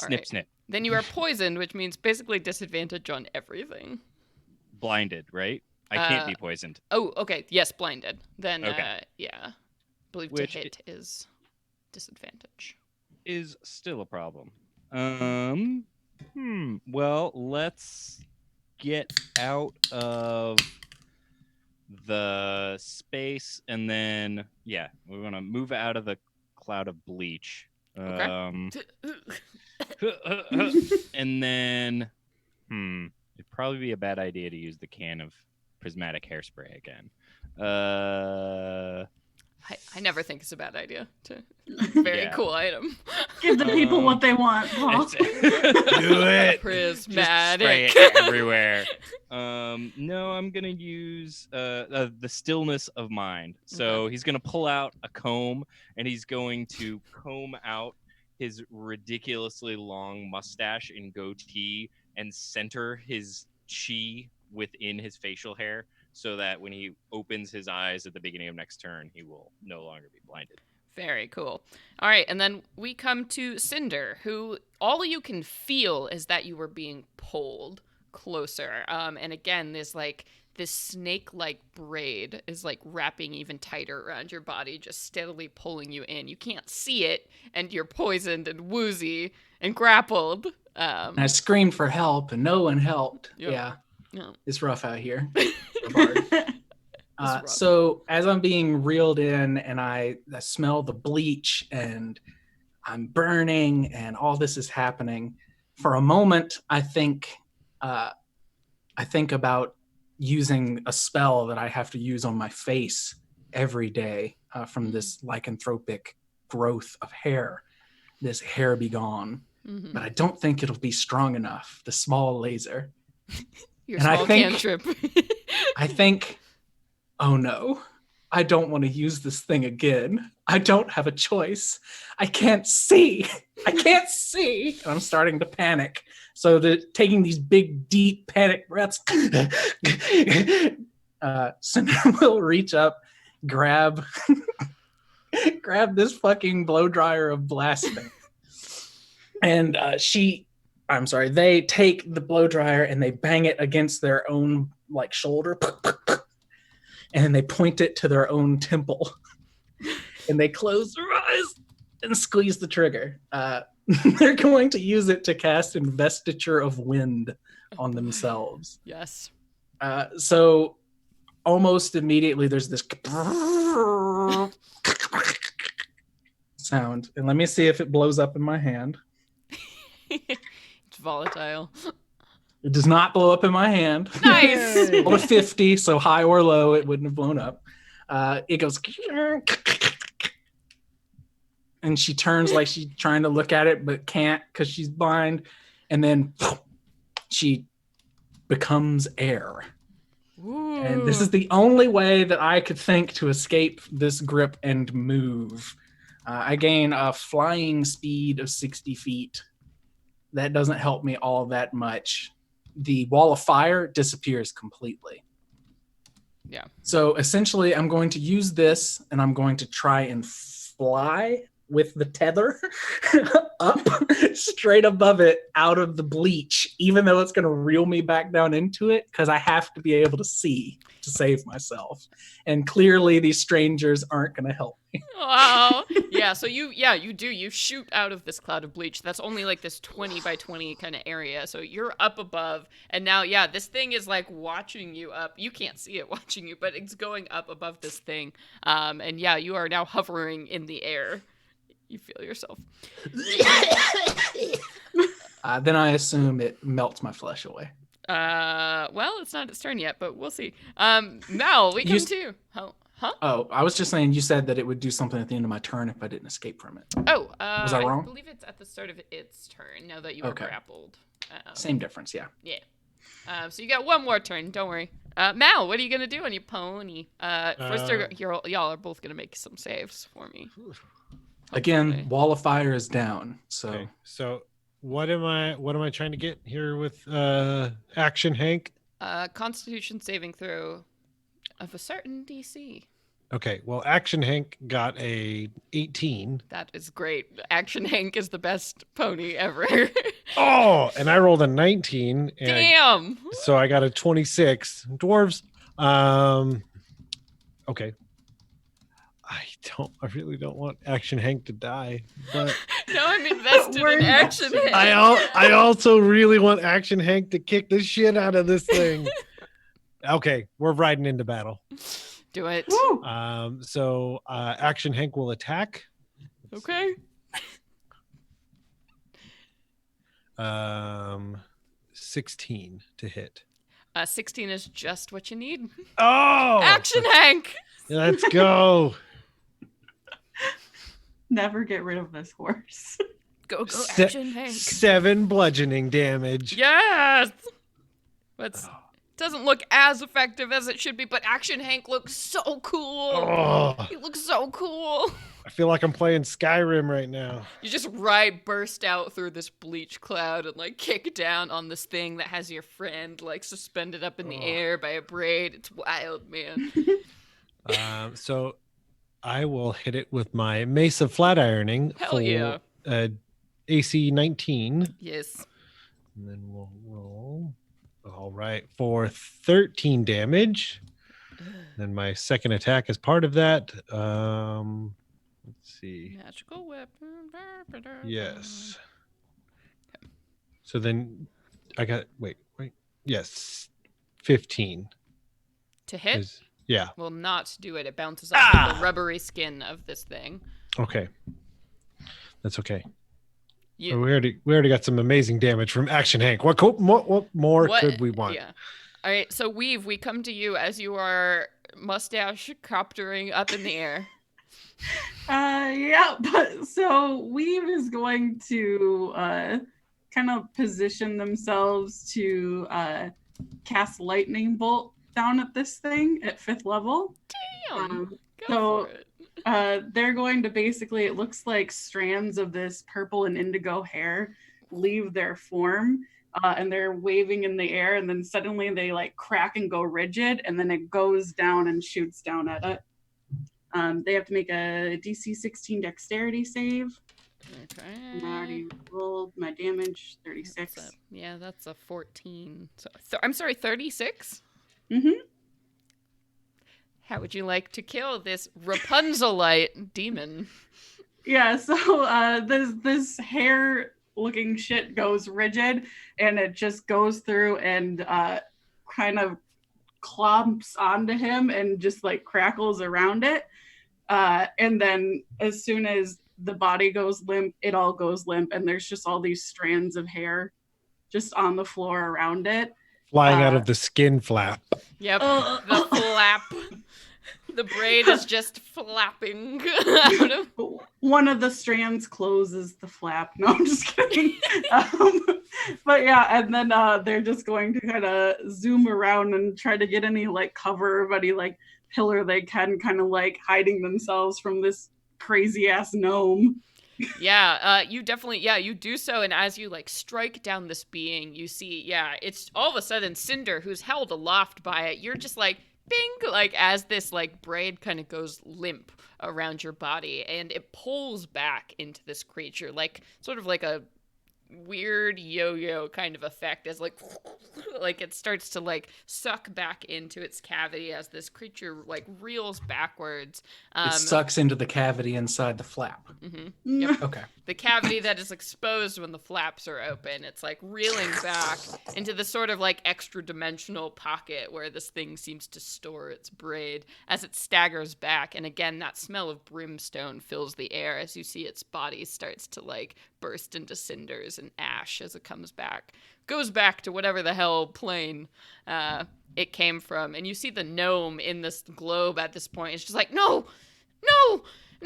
Right. Snip. Then you are poisoned, which means basically disadvantage on everything. Blinded, right? I can't be poisoned. Oh, okay. Yes, blinded. Then, Okay. yeah. I believe Which to hit is disadvantage. Is still a problem. Well, let's get out of the space and then we're gonna move out of the cloud of bleach. Okay. And then it'd probably be a bad idea to use the can of prismatic hairspray again. I never think it's a bad idea. Very Yeah. cool item. Give the people what they want, Paul. Do it. Prismatic. Just spray it everywhere. No, I'm gonna use the stillness of mind. So he's gonna pull out a comb and he's going to comb out his ridiculously long mustache and goatee and center his chi within his facial hair, so that when he opens his eyes at the beginning of next turn, he will no longer be blinded. Very cool. All right, and then we come to Cinder, who all you can feel is that you were being pulled closer. And again, this snake-like braid is like wrapping even tighter around your body, just steadily pulling you in. You can't see it, and you're poisoned and woozy and grappled. And I screamed for help, and no one helped. Yep. Yeah, No. it's rough out here. for Bard. rough. So as I'm being reeled in and I smell the bleach and I'm burning and all this is happening, for a moment I think about using a spell that I have to use on my face every day from this lycanthropic growth of hair. This hair be gone. Mm-hmm. But I don't think it'll be strong enough. The small laser. Your and I small think- cantrip. I think, oh no, I don't want to use this thing again. I don't have a choice. I can't see. I can't see. And I'm starting to panic. So taking these big, deep panic breaths, Cinder will reach up, grab this fucking blow dryer of blasting. And they take the blow dryer and they bang it against their own like shoulder, and then they point it to their own temple, and they close their eyes and squeeze the trigger. They're going to use it to cast Investiture of Wind on themselves. Yes. So almost immediately there's this sound, and let me see if it blows up in my hand. It's volatile. It does not blow up in my hand. Nice. Rolled a 50, so high or low, it wouldn't have blown up. It goes, and she turns like she's trying to look at it, but can't because she's blind. And then she becomes air. Ooh. And this is the only way that I could think to escape this grip and move. I gain a flying speed of 60 feet. That doesn't help me all that much. The wall of fire disappears completely. Yeah. So essentially, I'm going to use this, and I'm going to try and fly with the tether up straight above it out of the bleach, even though it's going to reel me back down into it, because I have to be able to see to save myself. And clearly, these strangers aren't going to help me. Wow. Yeah, so you shoot out of this cloud of bleach. That's only like this 20 by 20 kind of area. So you're up above, and now, this thing is like watching you up. You can't see it watching you, but it's going up above this thing. And you are now hovering in the air. You feel yourself. Then I assume it melts my flesh away. Well, it's not its turn yet, but we'll see. Mal, we come to you. Huh? Oh, I was just saying you said that it would do something at the end of my turn if I didn't escape from it. Oh, was I wrong? I believe it's at the start of its turn, now that you are grappled. Same difference, yeah. Yeah. So you got one more turn, don't worry. Mal, what are you going to do on your pony? First, y'all are both going to make some saves for me. Again, wall of fire is down, so... Okay, so what am I trying to get here with Action Hank? Constitution saving throw of a certain DC. Okay, well, Action Hank got a 18. That is great. Action Hank is the best pony ever. Oh, and I rolled a 19. And Damn! so I got a 26. Dwarves, Okay. I really don't want Action Hank to die, but Now I'm invested We're in Action invested. Hank. I also really want Action Hank to kick the shit out of this thing. Okay, we're riding into battle. Do it. Woo! So Action Hank will attack. Okay. 16 to hit. 16 is just what you need. Oh, Action Hank! let's go. Never get rid of this horse. Go, Se- Action Hank. 7 bludgeoning damage. Yes! But doesn't look as effective as it should be, but Action Hank looks so cool. Oh, He looks so cool. I feel like I'm playing Skyrim right now. You just burst out through this bleach cloud and like kick down on this thing that has your friend like suspended up in the air by a braid. It's wild, man. So I will hit it with my Mace of Flat Ironing Hell for yeah. AC 19. Yes. And then we'll roll. All right, for 13 damage. Then my second attack is part of that. Let's see. Magical weapon. Yes. So then I got wait. Yes. 15. To hit Yeah. will not do it. It bounces off the rubbery skin of this thing. Okay. That's okay. You, We already got some amazing damage from Action Hank. What more could we want? Yeah. All right. So Weave, we come to you as you are mustache coptering up in the air. Yeah, but so Weave is going to kind of position themselves to cast Lightning Bolt down at this thing at 5th level. Damn. Go so- for it. They're going to basically, it looks like strands of this purple and indigo hair leave their form, and they're waving in the air, and then suddenly they like crack and go rigid, and then it goes down and shoots down at it. They have to make a DC 16 dexterity save. Okay. And I already rolled my damage, 36. That's a 14. So, I'm sorry, 36? Mm-hmm. How would you like to kill this Rapunzelite demon? Yeah, so this hair looking shit goes rigid, and it just goes through and kind of clomps onto him and just like crackles around it. And then as soon as the body goes limp, it all goes limp, and there's just all these strands of hair just on the floor around it. Flying out of the skin flap. Yep, the flap. The braid is just flapping out of... One of the strands closes the flap. No, I'm just kidding. But yeah, and then they're just going to kind of zoom around and try to get any like cover of any like pillar they can, kind of like hiding themselves from this crazy ass gnome. You definitely, you do so, and as you like strike down this being, you see, it's all of a sudden Cinder, who's held aloft by it. You're just like, bing, like as this like braid kind of goes limp around your body, and it pulls back into this creature, like sort of like a weird yo-yo kind of effect, as like it starts to like suck back into its cavity as this creature like reels backwards. It sucks into the cavity inside the flap. Mm-hmm. Yep. Okay. The cavity that is exposed when the flaps are open. It's like reeling back into the sort of like extra dimensional pocket where this thing seems to store its braid as it staggers back. And again, that smell of brimstone fills the air as you see its body starts to like burst into cinders and ash as it comes back. Goes back to whatever the hell plane it came from. And you see the gnome in this globe at this point. It's just like, no!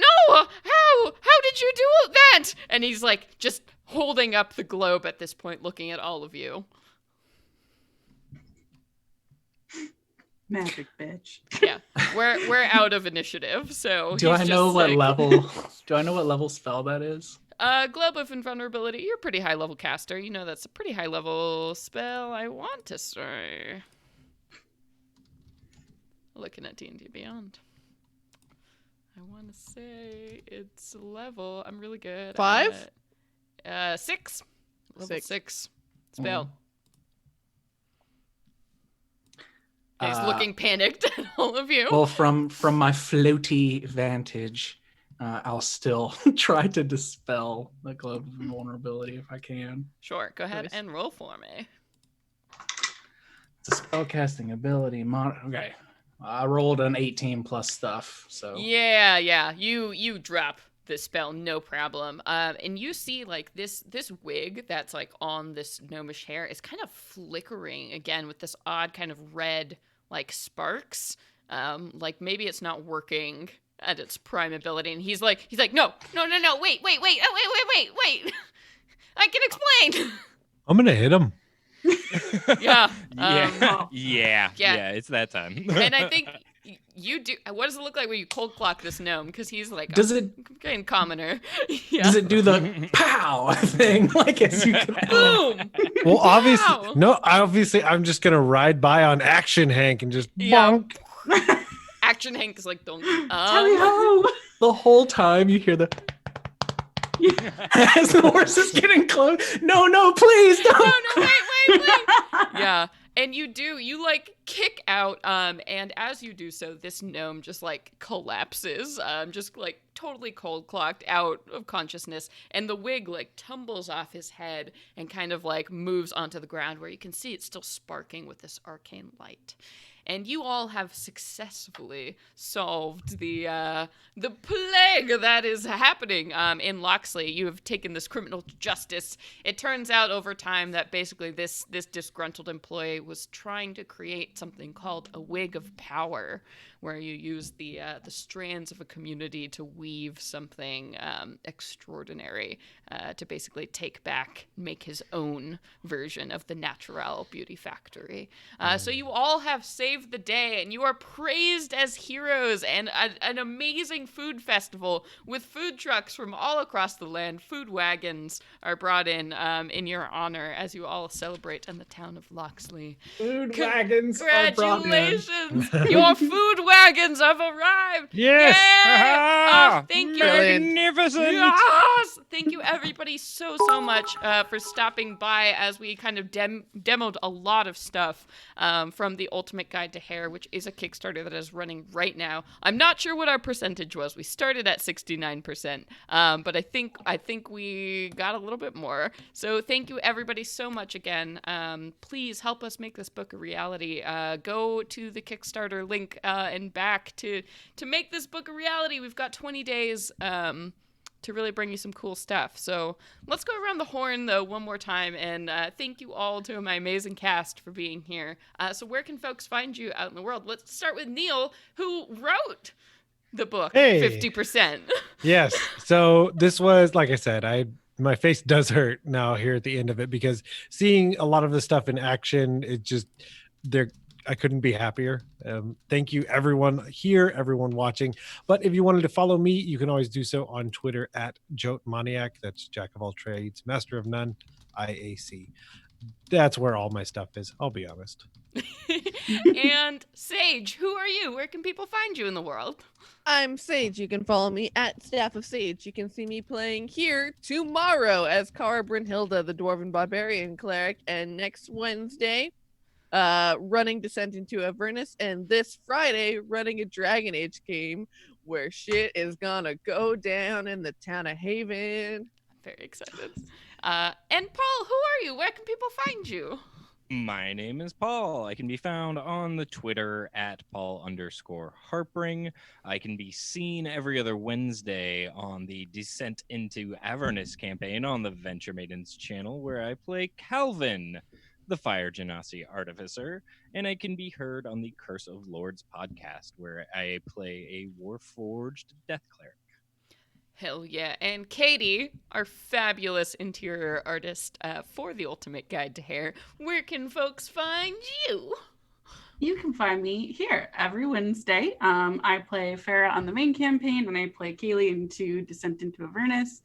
How did you do that? And he's like just holding up the globe at this point, looking at all of you. Magic bitch. Yeah, we're out of initiative, so Do I he's know just what like- level? Do I know what level spell that is? Globe of Invulnerability. You're a pretty high level caster. You know that's a pretty high level spell, I want to say. Looking at D&D Beyond. I want to say it's level. I'm really good. 5? 6. Level 6 spell. He's looking panicked at all of you. Well, from my floaty vantage, I'll still try to dispel the globe of invulnerability if I can. Sure, go ahead Nice. and roll for me. It's a spellcasting ability. Okay, I rolled an 18 plus stuff, so Yeah, you drop this spell, no problem. And you see like this wig that's like on this gnomish hair is kind of flickering again with this odd kind of red like sparks. Like maybe it's not working at its prime ability, and he's like, no, wait, I can explain. I'm gonna hit him. Yeah. Yeah, it's that time. And I think you do. What does it look like when you cold clock this gnome? Because he's like Does it- getting commoner. Yeah. does it do the pow thing like as you can? Boom? Well, obviously, Wow. no. Obviously, I'm just gonna ride by on Action Hank and just Yeah. bonk. Action Hank is like, don't. Tally ho! The whole time you hear the as the horse is getting close. No, please No, don't. wait. Yeah. And you like kick out, and as you do so, this gnome just like collapses, just like totally cold clocked out of consciousness, and the wig like tumbles off his head and kind of like moves onto the ground where you can see it's still sparking with this arcane light. And you all have successfully solved the plague that is happening in Loxley. You have taken this criminal to justice. It turns out over time that basically this disgruntled employee was trying to create something called a wig of power, where you use the strands of a community to weave something extraordinary to basically take back, make his own version of the natural beauty factory. So you all have saved the day, and you are praised as heroes, and an amazing food festival with food trucks from all across the land. Food wagons are brought in your honor as you all celebrate in the town of Loxley. Food wagons are brought in. Congratulations! Your food wagons have arrived! Yes! Yeah! Oh, thank you. Brilliant. Magnificent! Yes! Thank you, everybody, so much for stopping by as we kind of demoed a lot of stuff from the Ultimate Guide to Hair, which is a Kickstarter that is running right now. I'm not sure what our percentage was. We started at 69%, but I think we got a little bit more. So thank you, everybody, so much again. Please help us make this book a reality. Go to the Kickstarter link and back to make this book a reality. We've got 20 days to really bring you some cool stuff. So let's go around the horn, though, one more time, and thank you all to my amazing cast for being here. So where can folks find you out in the world? Let's start with Neil, who wrote the book, Hey. 50%. Yes. So this was, like I said, my face does hurt now here at the end of it, because seeing a lot of the stuff in action, it just I couldn't be happier. Thank you, everyone here, everyone watching. But if you wanted to follow me, you can always do so on Twitter at JoteManiac. That's Jack of all trades, master of none, IAC. That's where all my stuff is, I'll be honest. And Sage, who are you? Where can people find you in the world? I'm Sage. You can follow me at Staff of Sage. You can see me playing here tomorrow as Cara Brynhilda, the Dwarven Barbarian Cleric, and next Wednesday, running Descent into Avernus, and this Friday, running a Dragon Age game where shit is gonna go down in the town of Haven. Very excited. And Paul, who are you? Where can people find you? My name is Paul. I can be found on the Twitter at Paul_Harpring. I can be seen every other Wednesday on the Descent into Avernus campaign on the Venture Maidens channel, where I play Calvin, the Fire Genasi Artificer, and I can be heard on the Curse of Lords podcast, where I play a Warforged Death Cleric. Hell yeah. And Katie, our fabulous interior artist for the Ultimate Guide to Hair, where can folks find you? You can find me here every Wednesday. I play Farah on the main campaign, and I play Kaylee into Descent into Avernus.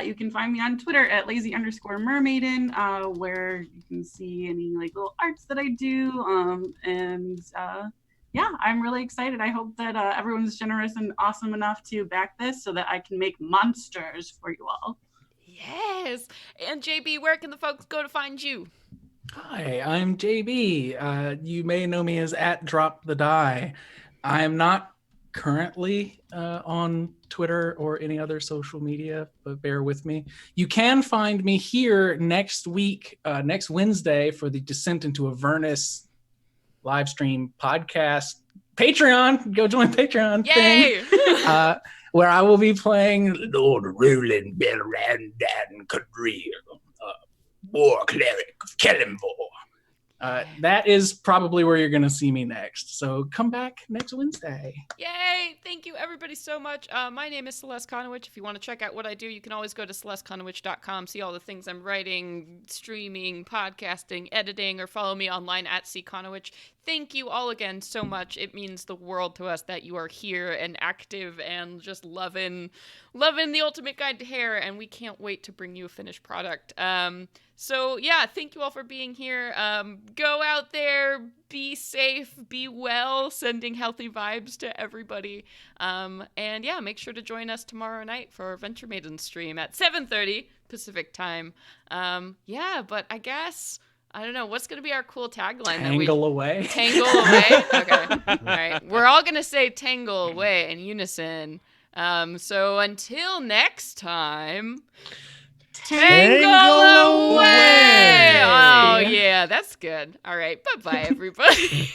You can find me on Twitter at lazy_mermaiden, where you can see any like little arts that I do. Yeah, I'm really excited. I hope that everyone's generous and awesome enough to back this so that I can make monsters for you all. Yes. And JB, where can the folks go to find you? Hi, I'm JB. You may know me as at Drop the Die. I am not currently on Twitter or any other social media, but bear with me. You can find me here next week, next Wednesday, for the Descent into Avernus live stream podcast. Patreon, go join Patreon Yay! thing, where I will be playing Lord Roland Belrandan Cadriel, War Cleric of Kellenvor. That is probably where you're going to see me next. So come back next Wednesday. Yay! Thank you, everybody, so much. My name is Celeste Conowitch. If you want to check out what I do, you can always go to celesteconowitch.com, see all the things I'm writing, streaming, podcasting, editing, or follow me online at cconowitch. Thank you all again so much. It means the world to us that you are here and active and just loving the Ultimate Guide to Hair, and we can't wait to bring you a finished product. So yeah, thank you all for being here. Go out there, be safe, be well, sending healthy vibes to everybody. And yeah, make sure to join us tomorrow night for our Venture Maiden stream at 7:30 Pacific time. Yeah, but I guess, I don't know, what's going to be our cool tagline? Tangle away. Tangle away? Okay. All right. We're all going to say tangle away in unison. So until next time, tangle away! Oh, yeah, that's good. All right. Bye-bye, everybody.